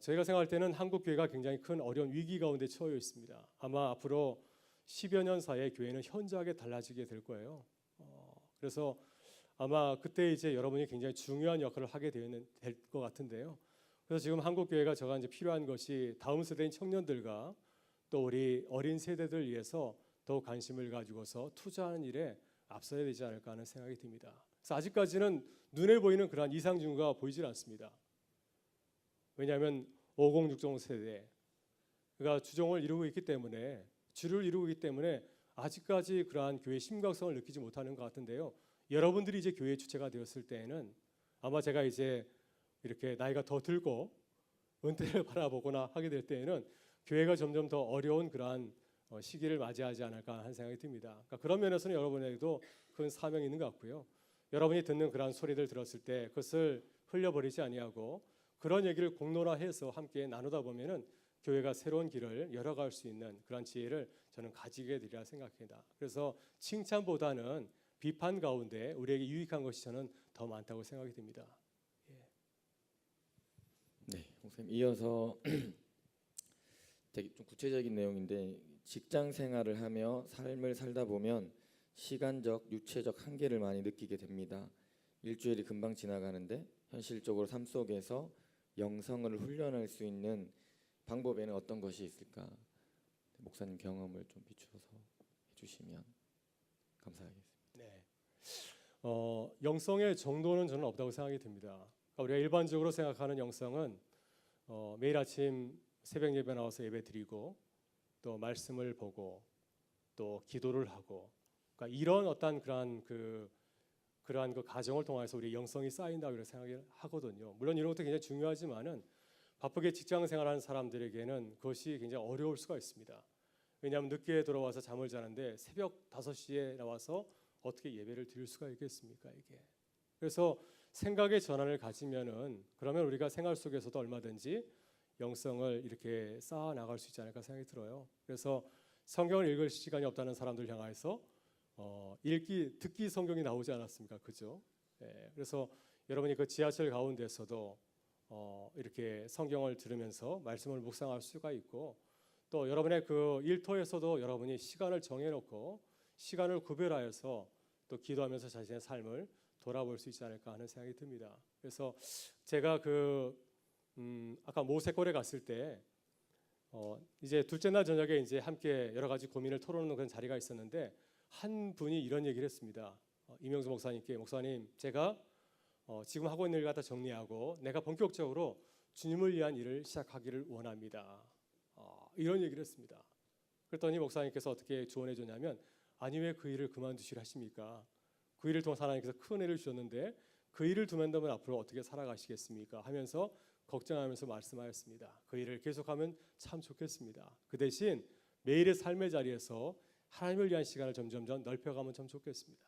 저희가 생각할 때는 한국 교회가 굉장히 큰 어려운 위기 가운데 처해 있습니다. 아마 앞으로 10여 년 사이에 교회는 현저하게 달라지게 될 거예요. 그래서 아마 그때 이제 여러분이 굉장히 중요한 역할을 하게 될 것 같은데요. 그래서 지금 한국 교회가 저가 이제 필요한 것이 다음 세대인 청년들과 또 우리 어린 세대들 위해서 더 관심을 가지고서 투자하는 일에 앞서야 되지 않을까 하는 생각이 듭니다. 그래서 아직까지는 눈에 보이는 그러한 이상 징후가 보이질 않습니다. 왜냐하면 50, 60 세대가 주종을 이루고 있기 때문에 주를 이루고 있기 때문에 아직까지 그러한 교회의 심각성을 느끼지 못하는 것 같은데요. 여러분들이 이제 교회의 주체가 되었을 때에는 아마 제가 이제 이렇게 나이가 더 들고 은퇴를 바라보거나 하게 될 때에는 교회가 점점 더 어려운 그러한 시기를 맞이하지 않을까 하는 생각이 듭니다. 그러니까 그런 면에서는 여러분에게도 큰 사명이 있는 것 같고요. 여러분이 듣는 그러한 소리를 들었을 때 그것을 흘려버리지 아니하고 그런 얘기를 공론화해서 함께 나누다 보면은 교회가 새로운 길을 열어갈 수 있는 그런 지혜를 저는 가지게 되리라 생각합니다. 그래서 칭찬보다는 비판 가운데 우리에게 유익한 것이 저는 더 많다고 생각이 듭니다. 네, 목사님 이어서 되게 좀 구체적인 내용인데 직장 생활을 하며 삶을 살다 보면 시간적, 육체적 한계를 많이 느끼게 됩니다. 일주일이 금방 지나가는데 현실적으로 삶 속에서 영성을 훈련할 수 있는 방법에는 어떤 것이 있을까? 목사님 경험을 좀 비추어서 해주시면 감사하겠습니다. 네. 영성의 정도는 저는 없다고 생각이 듭니다. 그러니까 우리가 일반적으로 생각하는 영성은 매일 아침 새벽 예배 나와서 예배 드리고 또 말씀을 보고 또 기도를 하고 그러니까 이런 어떤 그러한 그 과정을 통해서 우리 영성이 쌓인다고 생각을 하거든요. 물론 이런 것도 굉장히 중요하지만은 바쁘게 직장 생활하는 사람들에게는 그것이 굉장히 어려울 수가 있습니다. 왜냐하면 늦게 돌아와서 잠을 자는데 새벽 5시에 나와서 어떻게 예배를 드릴 수가 있겠습니까? 이게. 그래서 생각의 전환을 가지면은 그러면 우리가 생활 속에서도 얼마든지 영성을 이렇게 쌓아 나갈 수 있지 않을까 생각이 들어요. 그래서 성경을 읽을 시간이 없다는 사람들 향해서 읽기, 듣기 성경이 나오지 않았습니까? 그죠? 그래서 여러분이 그 지하철 가운데서도 이렇게 성경을 들으면서 말씀을 묵상할 수가 있고, 또 여러분의 그 일터에서도 여러분이 시간을 정해놓고 시간을 구별하여서 또 기도하면서 자신의 삶을 돌아볼 수 있지 않을까 하는 생각이 듭니다. 그래서 제가 아까 모세골에 갔을 때 이제 둘째 날 저녁에 이제 함께 여러 가지 고민을 토론하는 그런 자리가 있었는데, 한 분이 이런 얘기를 했습니다. 이명수 목사님께, 목사님, 제가 지금 하고 있는 일 갖다 정리하고 내가 본격적으로 주님을 위한 일을 시작하기를 원합니다. 이런 얘기를 했습니다. 그랬더니 목사님께서 어떻게 조언해 줬냐면, 아니 왜 그 일을 그만두시려 하십니까? 그 일을 통해서 하나님께서 큰 은혜를 주셨는데 그 일을 두면다면 앞으로 어떻게 살아가시겠습니까? 하면서 걱정하면서 말씀하였습니다. 그 일을 계속하면 참 좋겠습니다. 그 대신 매일의 삶의 자리에서 하나님을 위한 시간을 점점점 넓혀가면 참 좋겠습니다.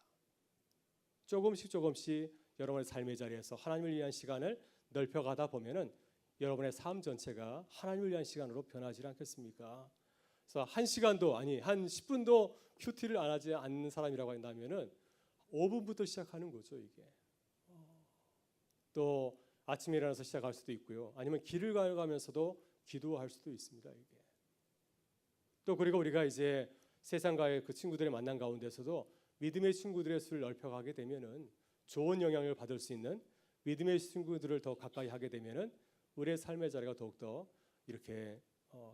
조금씩 여러분의 삶의 자리에서 하나님을 위한 시간을 넓혀가다 보면은 여러분의 삶 전체가 하나님을 위한 시간으로 변하지 않겠습니까? 그래서 한 시간도 아니 한 10분도 큐티를 안 하지 않는 사람이라고 한다면은 5분부터 시작하는 거죠, 이게. 또 아침에 일어나서 시작할 수도 있고요. 아니면 길을 가면서도 기도할 수도 있습니다, 이게. 또 그리고 우리가 이제 세상과의 그 친구들의 만남 가운데서도 믿음의 친구들의 수를 넓혀가게 되면은 좋은 영향을 받을 수 있는 믿음의 친구들을 더 가까이 하게 되면은 우리의 삶의 자리가 더욱더 이렇게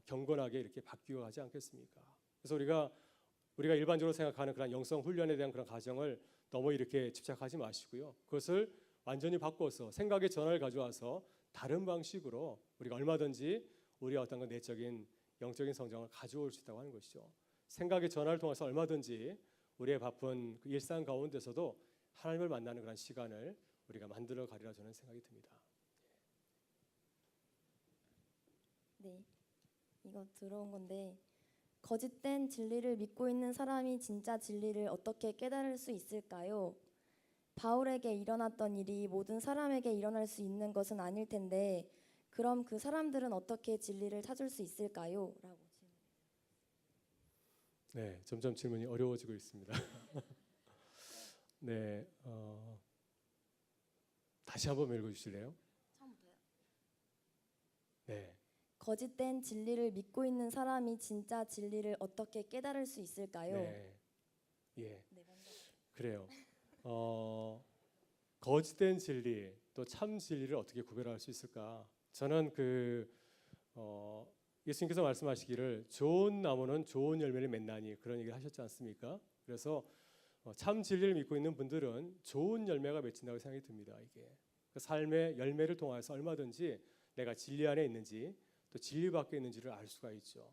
경건하게 이렇게 바뀌어 가지 않겠습니까? 그래서 우리가 일반적으로 생각하는 그런 영성 훈련에 대한 그런 가정을 너무 이렇게 집착하지 마시고요. 그것을 완전히 바꿔서 생각의 전환을 가져와서 다른 방식으로 우리가 얼마든지 우리의 어떤 내적인 영적인 성장을 가져올 수 있다고 하는 것이죠. 생각의 전환을 통해서 얼마든지 우리의 바쁜 그 일상 가운데서도 하나님을 만나는 그런 시간을 우리가 만들어 가리라 저는 생각이 듭니다. 네, 이거 들어온 건데, 거짓된 진리를 믿고 있는 사람이 진짜 진리를 어떻게 깨달을 수 있을까요? 바울에게 일어났던 일이 모든 사람에게 일어날 수 있는 것은 아닐 텐데, 그럼 그 사람들은 어떻게 진리를 찾을 수 있을까요? 라고 질문해요. 네, 점점 질문이 어려워지고 있습니다. 네, 다시 한번 읽어주실래요? 처음부터요. 네, 거짓된 진리를 믿고 있는 사람이 진짜 진리를 어떻게 깨달을 수 있을까요? 네, 예, 네, 먼저. 그래요. 거짓된 진리 또 참 진리를 어떻게 구별할 수 있을까? 저는 예수님께서 말씀하시기를 좋은 나무는 좋은 열매를 맺나니 그런 얘기를 하셨지 않습니까? 그래서 참 진리를 믿고 있는 분들은 좋은 열매가 맺힌다고 생각이 듭니다. 이게 그 삶의 열매를 통해서 얼마든지 내가 진리 안에 있는지 또 진리 밖에 있는지를 알 수가 있죠.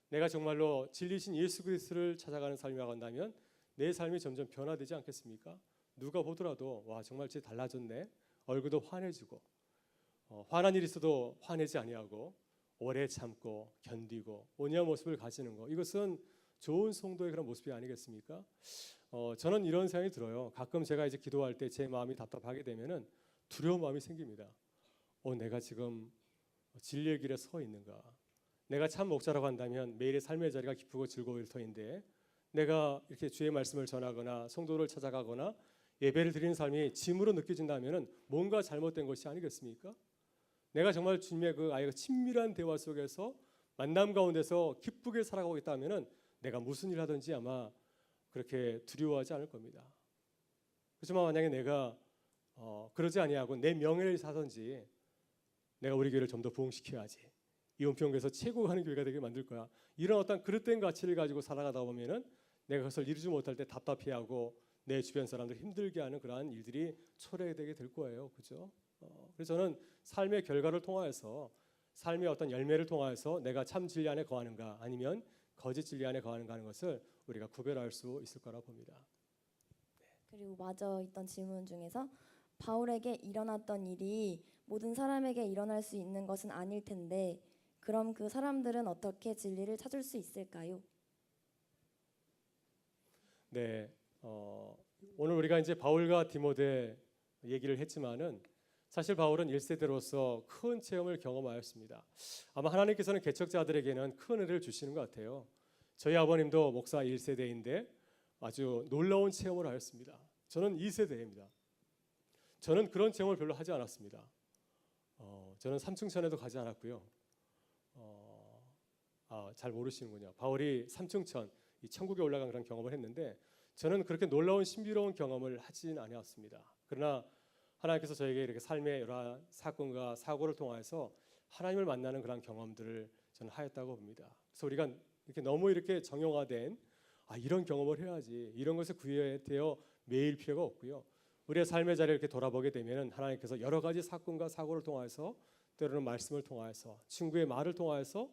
내가 정말로 진리신 예수 그리스도를 찾아가는 삶이 나간다면 내 삶이 점점 변화되지 않겠습니까? 누가 보더라도 와 정말 쟤 달라졌네. 얼굴도 환해지고 화난 일이 있어도 화내지 아니하고 오래 참고 견디고 온유한 모습을 가지는 거, 이것은 좋은 성도의 그런 모습이 아니겠습니까? 저는 이런 생각이 들어요. 가끔 제가 이제 기도할 때 제 마음이 답답하게 되면은 두려운 마음이 생깁니다. 내가 지금 진리의 길에 서 있는가? 내가 참 목자라고 한다면 매일의 삶의 자리가 기쁘고 즐거울 터인데, 내가 이렇게 주의 말씀을 전하거나 성도를 찾아가거나 예배를 드리는 삶이 짐으로 느껴진다면은 뭔가 잘못된 것이 아니겠습니까? 내가 정말 주님의 그 아예 친밀한 대화 속에서 만남 가운데서 기쁘게 살아가고 있다면은 내가 무슨 일 하든지 아마 그렇게 두려워하지 않을 겁니다. 그렇지만 만약에 내가 그러지 아니하고 내 명예를 사든지 내가 우리 교회를 좀 더 부흥시켜야지, 이 은평교에서 최고 하는 교회가 되게 만들 거야, 이런 어떤 그릇된 가치를 가지고 살아가다 보면은 내가 그것을 이루지 못할 때 답답해하고 내 주변 사람들 힘들게 하는 그러한 일들이 초래되게 될 거예요. 그죠? 그래서 저는 삶의 결과를 통하여서, 삶의 어떤 열매를 통하여서 내가 참 진리 안에 거하는가 아니면 거짓 진리 안에 거하는가 하는 것을 우리가 구별할 수 있을 거라고 봅니다. 그리고 마저 있던 질문 중에서 바울에게 일어났던 일이 모든 사람에게 일어날 수 있는 것은 아닐 텐데, 그럼 그 사람들은 어떻게 진리를 찾을 수 있을까요? 네, 오늘 우리가 이제 바울과 디모데 얘기를 했지만은 사실 바울은 1세대로서 큰 체험을 경험하였습니다. 아마 하나님께서는 개척자들에게는 큰 은혜를 주시는 것 같아요. 저희 아버님도 목사 1세대인데 아주 놀라운 체험을 하였습니다. 저는 2세대입니다. 저는 그런 체험을 별로 하지 않았습니다. 저는 삼층천에도 가지 않았고요. 잘 모르시는군요. 바울이 삼층천, 이 천국에 올라간 그런 경험을 했는데 저는 그렇게 놀라운 신비로운 경험을 하진 않았습니다. 그러나 하나님께서 저에게 이렇게 삶의 여러 사건과 사고를 통해서 하나님을 만나는 그런 경험들을 저는 하였다고 봅니다. 그래서 우리가 이렇게 너무 이렇게 정형화된 이런 경험을 해야지 이런 것에 구애되어 매일 필요가 없고요. 우리의 삶의 자리를 이렇게 돌아보게 되면 하나님께서 여러 가지 사건과 사고를 통해서 때로는 말씀을 통해서 친구의 말을 통해서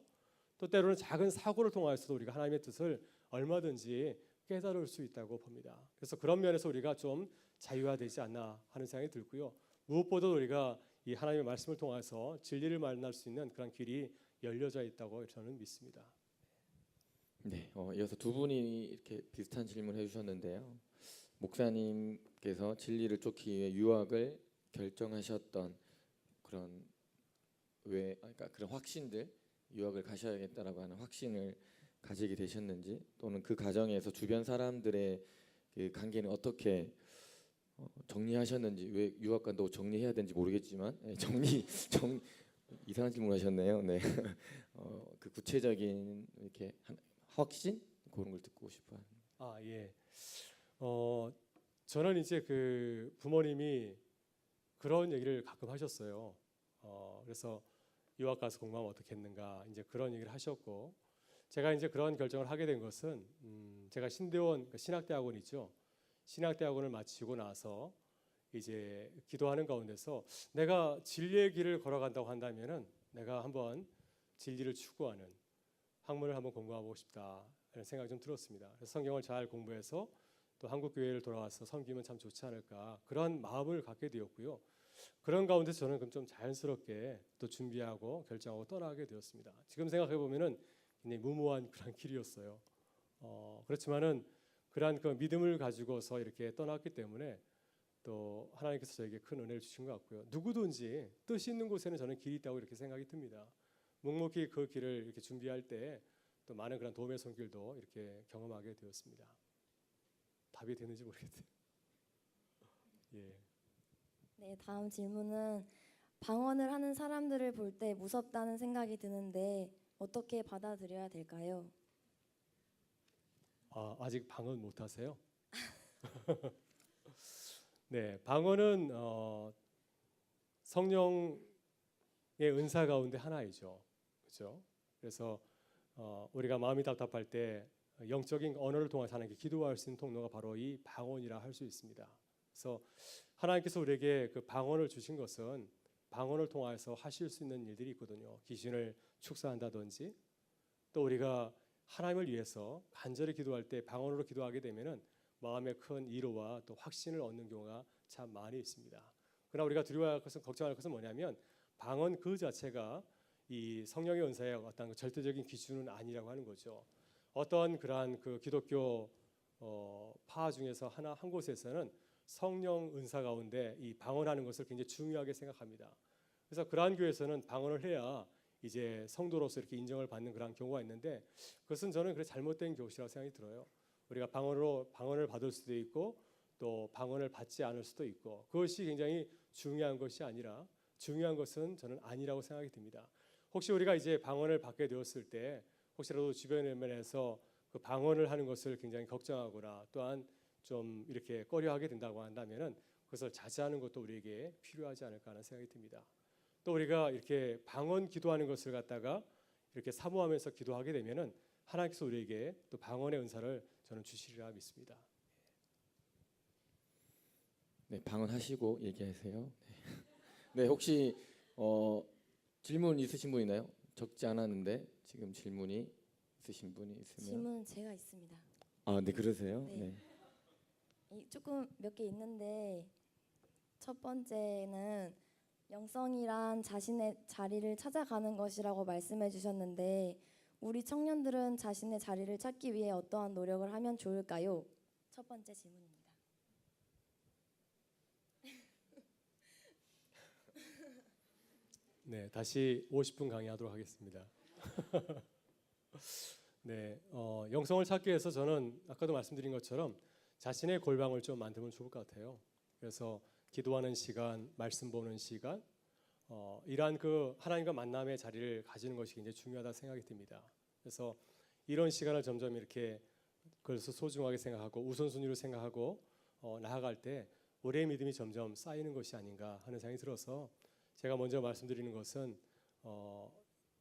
또 때로는 작은 사고를 통해서도 우리가 하나님의 뜻을 얼마든지 깨달을 수 있다고 봅니다. 그래서 그런 면에서 우리가 좀 자유화되지 않나 하는 생각이 들고요. 무엇보다 우리가 이 하나님의 말씀을 통해서 진리를 만날 수 있는 그런 길이 열려져 있다고 저는 믿습니다. 네, 이어서 두 분이 이렇게 비슷한 질문을 해주셨는데요. 목사님께서 진리를 쫓기 위해 유학을 결정하셨던 그런 그러니까 그런 확신들, 유학을 가셔야겠다라고 하는 확신을 가지게 되셨는지, 또는 그 과정에서 주변 사람들의 그 관계는 어떻게 정리하셨는지, 왜 유학관도 정리해야 되는지 모르겠지만 이상한 질문하셨네요. 네, 그 구체적인 이렇게 확신 그런 걸 듣고 싶어요. 예. 저는 이제 그 부모님이 그런 얘기를 가끔 하셨어요. 그래서 유학 가서 공부하면 어떻겠는가 이제 그런 얘기를 하셨고, 제가 이제 그런 결정을 하게 된 것은 제가 신대원 신학대학원 있죠. 신학대학원을 마치고 나서 이제 기도하는 가운데서 내가 진리의 길을 걸어간다고 한다면은 내가 한번 진리를 추구하는 학문을 한번 공부하고 싶다 이런 생각이 좀 들었습니다. 그래서 성경을 잘 공부해서 또 한국 교회를 돌아와서 섬기면 참 좋지 않을까 그런 마음을 갖게 되었고요. 그런 가운데 저는 그럼 좀 자연스럽게 또 준비하고 결정하고 떠나게 되었습니다. 지금 생각해 보면은 굉장히 무모한 그런 길이었어요. 그렇지만은 그러한 그 믿음을 가지고서 이렇게 떠났기 때문에 또 하나님께서 저에게 큰 은혜를 주신 것 같고요. 누구든지 뜻이 있는 곳에는 저는 길이 있다고 이렇게 생각이 듭니다. 묵묵히 그 길을 이렇게 준비할 때 또 많은 그런 도움의 손길도 이렇게 경험하게 되었습니다. 답이 되는지 모르겠어요. 예. 네, 다음 질문은 방언을 하는 사람들을 볼 때 무섭다는 생각이 드는데 어떻게 받아들여야 될까요? 아직 방언 못 하세요? 네, 방언은 성령의 은사 가운데 하나이죠. 그렇죠? 그래서 우리가 마음이 답답할 때 영적인 언어를 통해서 하나님께 기도할 수 있는 통로가 바로 이 방언이라 할 수 있습니다. 그래서 하나님께서 우리에게 그 방언을 주신 것은 방언을 통해서 하실 수 있는 일들이 있거든요. 귀신을 축사한다든지, 또 우리가 하나님을 위해서 간절히 기도할 때 방언으로 기도하게 되면은 마음에 큰 위로와 또 확신을 얻는 경우가 참 많이 있습니다. 그러나 우리가 두려워할 것은, 걱정할 것은 뭐냐면 방언 그 자체가 이 성령의 은사의 어떤 그 절대적인 기준은 아니라고 하는 거죠. 어떤 그러한 그 기독교 파 중에서 한 곳에서는 성령 은사 가운데 이 방언하는 것을 굉장히 중요하게 생각합니다. 그래서 그러한 교회에서는 방언을 해야 이제 성도로서 이렇게 인정을 받는 그런 경우가 있는데, 그것은 저는 그래 잘못된 교시라고 생각이 들어요. 우리가 방언을 받을 수도 있고 또 방언을 받지 않을 수도 있고, 그것이 굉장히 중요한 것이 아니라, 중요한 것은 저는 아니라고 생각이 듭니다. 혹시 우리가 이제 방언을 받게 되었을 때 혹시라도 주변 면에서 그 방언을 하는 것을 굉장히 걱정하거나 또한 좀 이렇게 꺼려하게 된다고 한다면은 그것을 자제하는 것도 우리에게 필요하지 않을까 하는 생각이 듭니다. 또 우리가 이렇게 방언 기도하는 것을 갖다가 이렇게 사모하면서 기도하게 되면은 하나님께서 우리에게 또 방언의 은사를 저는 주시리라 믿습니다. 네, 방언하시고 얘기하세요. 네, 혹시 질문 있으신 분 있나요? 적지 않았는데 지금 질문이 있으신 분이 있으면. 질문 제가 있습니다. 네, 그러세요? 네. 조금 몇 개 있는데, 첫 번째는 영성이란 자신의 자리를 찾아가는 것이라고 말씀해 주셨는데, 우리 청년들은 자신의 자리를 찾기 위해 어떠한 노력을 하면 좋을까요? 첫 번째 질문입니다. 네, 다시 50분 강의하도록 하겠습니다. 네, 영성을 찾기 위해서 저는 아까도 말씀드린 것처럼 자신의 골방을 좀 만들면 좋을 것 같아요. 그래서 기도하는 시간, 말씀 보는 시간, 이러한 그 하나님과 만남의 자리를 가지는 것이 굉장히 중요하다 생각이 듭니다. 그래서 이런 시간을 점점 이렇게 그래서 소중하게 생각하고 우선순위로 생각하고 나아갈 때 우리의 믿음이 점점 쌓이는 것이 아닌가 하는 생각이 들어서 제가 먼저 말씀드리는 것은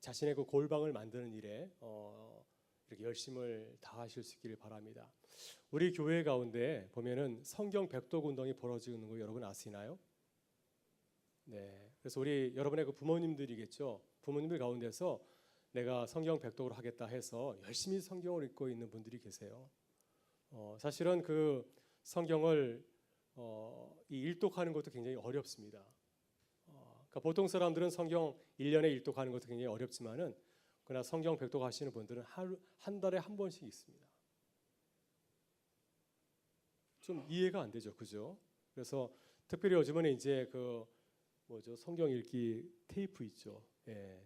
자신의 그 골방을 만드는 일에 이렇게 열심을 다하실 수 있기를 바랍니다. 우리 교회 가운데 보면은 성경 백독 운동이 벌어지는 거 여러분 아시나요? 네, 그래서 우리 여러분의 그 부모님들이겠죠. 부모님들 가운데서 내가 성경 백독을 하겠다 해서 열심히 성경을 읽고 있는 분들이 계세요. 사실은 그 성경을 이 일독하는 것도 굉장히 어렵습니다. 그러니까 보통 사람들은 성경 1년에 일독하는 것도 굉장히 어렵지만은 그러나 성경 백독 하시는 분들은 한 달에 한 번씩 있습니다. 좀 이해가 안 되죠, 그죠? 그래서 특별히 요즘은 이제 그 뭐죠, 성경 읽기 테이프 있죠. 예.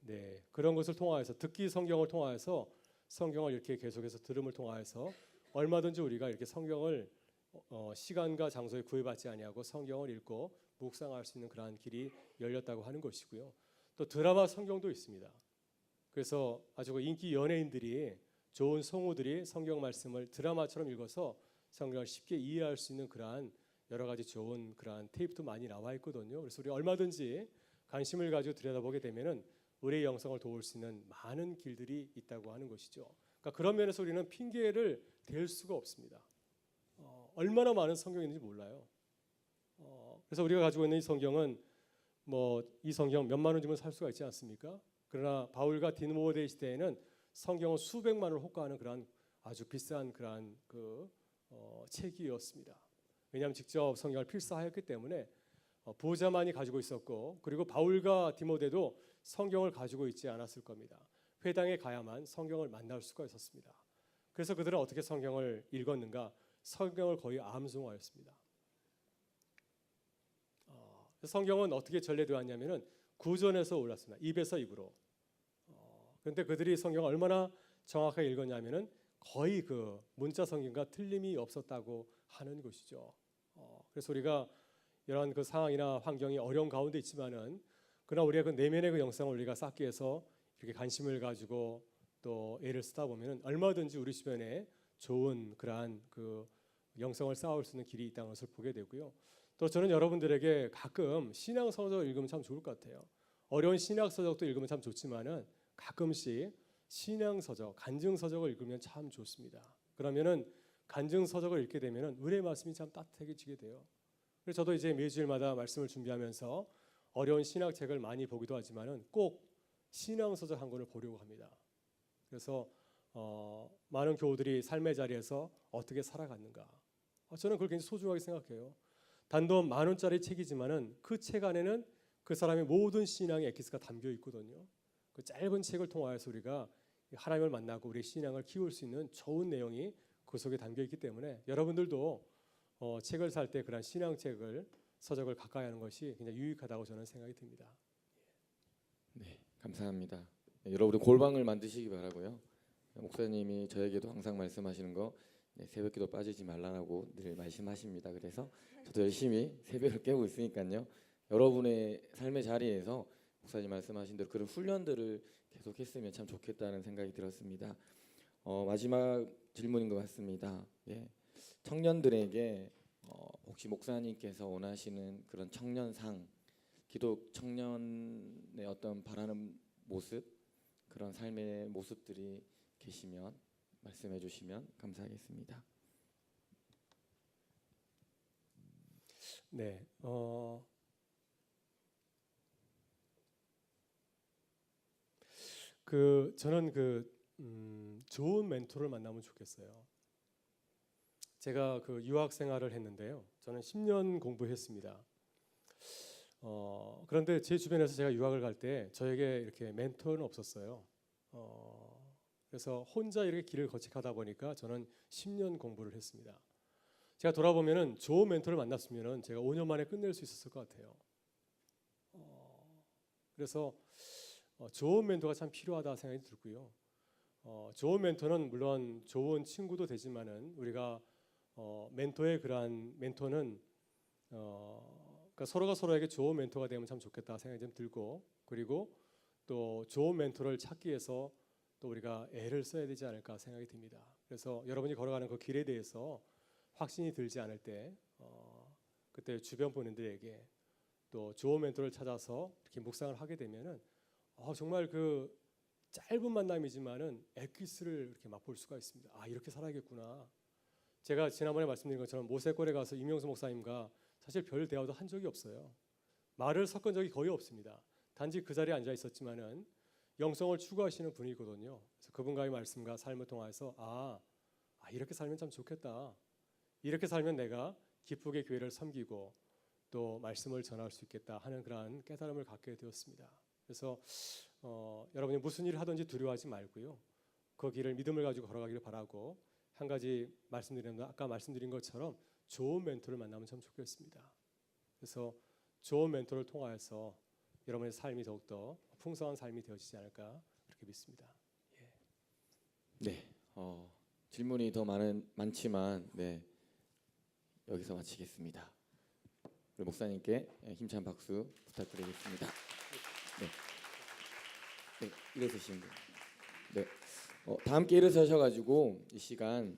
네, 그런 것을 통하여서 듣기 성경을 통하여서 성경을 이렇게 계속해서 들음을 통하여서 얼마든지 우리가 이렇게 성경을 시간과 장소에 구애받지 아니하고 성경을 읽고 묵상할 수 있는 그러한 길이 열렸다고 하는 것이고요. 또 드라마 성경도 있습니다. 그래서 아주 그 인기 연예인들이 좋은 성우들이 성경 말씀을 드라마처럼 읽어서 성경을 쉽게 이해할 수 있는 그러한 여러 가지 좋은 그러한 테이프도 많이 나와 있거든요. 그래서 우리 얼마든지 관심을 가지고 들여다보게 되면은 우리의 영성을 도울 수 있는 많은 길들이 있다고 하는 것이죠. 그러니까 그런 면에서 우리는 핑계를 댈 수가 없습니다. 얼마나 많은 성경이 있는지 몰라요. 그래서 우리가 가지고 있는 이 성경은 뭐 이 성경 몇만 원 주면 살 수가 있지 않습니까? 그러나 바울과 디모데 시대에는 성경은 수백만 원을 호가하는 그러한 아주 비싼 그러한 그 책이었습니다. 왜냐하면 직접 성경을 필사하였기 때문에 부자만이 가지고 있었고, 그리고 바울과 디모데도 성경을 가지고 있지 않았을 겁니다. 회당에 가야만 성경을 만날 수가 있었습니다. 그래서 그들은 어떻게 성경을 읽었는가? 성경을 거의 암송하였습니다. 성경은 어떻게 전래되었냐면은 구전에서 올랐습니다. 입에서 입으로. 그런데 그들이 성경을 얼마나 정확하게 읽었냐면은 거의 그 문자 성경과 틀림이 없었다고 하는 것이죠. 그래서 우리가 이러한 그 상황이나 환경이 어려운 가운데 있지만은 그러나 우리가 그 내면의 그 영성을 우리가 쌓기 위해서 이렇게 관심을 가지고 또 애를 쓰다 보면은 얼마든지 우리 주변에 좋은 그러한 그 영성을 쌓을 수 있는 길이 있다는 것을 보게 되고요. 또 저는 여러분들에게 가끔 신앙 서적을 읽으면 참 좋을 것 같아요. 어려운 신학 서적도 읽으면 참 좋지만은 가끔씩 신앙 서적, 간증 서적을 읽으면 참 좋습니다. 그러면은 간증 서적을 읽게 되면은 은혜의 말씀이 참 따뜻해지게 돼요. 그래서 저도 이제 매주일마다 말씀을 준비하면서 어려운 신학 책을 많이 보기도 하지만은 꼭 신앙 서적 한 권을 보려고 합니다. 그래서 많은 교우들이 삶의 자리에서 어떻게 살아갔는가, 저는 그걸 굉장히 소중하게 생각해요. 단돈 10,000원짜리 책이지만은 그 책 안에는 그 사람의 모든 신앙의 엑기스가 담겨 있거든요. 그 짧은 책을 통하여서 우리가 하나님을 만나고 우리의 신앙을 키울 수 있는 좋은 내용이 그 속에 담겨 있기 때문에 여러분들도 책을 살 때 그런 신앙책을 서적을 가까이 하는 것이 굉장히 유익하다고 저는 생각이 듭니다. 네, 감사합니다. 네, 여러분들 골방을 만드시기 바라고요. 목사님이 저에게도 항상 말씀하시는 거, 새벽기도 빠지지 말라고 늘 말씀하십니다. 그래서 저도 열심히 새벽을 깨고 있으니까요. 여러분의 삶의 자리에서 목사님 말씀하신 대로 그런 훈련들을 계속했으면 참 좋겠다는 생각이 들었습니다. 마지막 질문인 것 같습니다. 예. 청년들에게 혹시 목사님께서 원하시는 그런 청년상, 기독 청년의 어떤 바라는 모습, 그런 삶의 모습들이 계시면 말씀해 주시면 감사하겠습니다. 네, 저는 좋은 멘토를 만나면 좋겠어요. 제가 그 유학 생활을 했는데요. 저는 10년 공부했습니다. 그런데 제 주변에서 제가 유학을 갈 때 저에게 이렇게 멘토는 없었어요. 그래서 혼자 이렇게 길을 거쳐가다 보니까 저는 10년 공부를 했습니다. 제가 돌아보면은 좋은 멘토를 만났으면은 제가 5년 만에 끝낼 수 있었을 것 같아요. 그래서 좋은 멘토가 참 필요하다 생각이 들고요. 좋은 멘토는 물론 좋은 친구도 되지만은 우리가 멘토의 그러한 멘토는 그러니까 서로가 서로에게 좋은 멘토가 되면 참 좋겠다 생각이 좀 들고, 그리고 또 좋은 멘토를 찾기 위해서 또 우리가 애를 써야 되지 않을까 생각이 듭니다. 그래서 여러분이 걸어가는 그 길에 대해서 확신이 들지 않을 때 그때 주변 분들에게 또 좋은 멘토를 찾아서 이렇게 묵상을 하게 되면은 정말 그 짧은 만남이지만은 엑기스를 이렇게 맛볼 수가 있습니다. 아, 이렇게 살아야겠구나. 제가 지난번에 말씀드린 것처럼 모세골에 가서 이명수 목사님과 사실 별 대화도 한 적이 없어요. 말을 섞은 적이 거의 없습니다. 단지 그 자리에 앉아 있었지만은 영성을 추구하시는 분이거든요. 그래서 그분과의 말씀과 삶을 통해서 이렇게 살면 참 좋겠다. 이렇게 살면 내가 기쁘게 교회를 섬기고 또 말씀을 전할 수 있겠다 하는 그러한 깨달음을 갖게 되었습니다. 그래서 여러분이 무슨 일을 하든지 두려워하지 말고요. 그 길을 믿음을 가지고 걸어가기를 바라고, 한 가지 말씀드렸는데 아까 말씀드린 것처럼 좋은 멘토를 만나면 참 좋겠습니다. 그래서 좋은 멘토를 통하여서 여러분의 삶이 더욱더 풍성한 삶이 되어지지 않을까 그렇게 믿습니다. 네, 질문이 더 많지만 네, 여기서 마치겠습니다. 우리 목사님께 힘찬 박수 부탁드리겠습니다. 네, 일어서시면 돼요. 네, 다 함께 일어서셔가지고 이 시간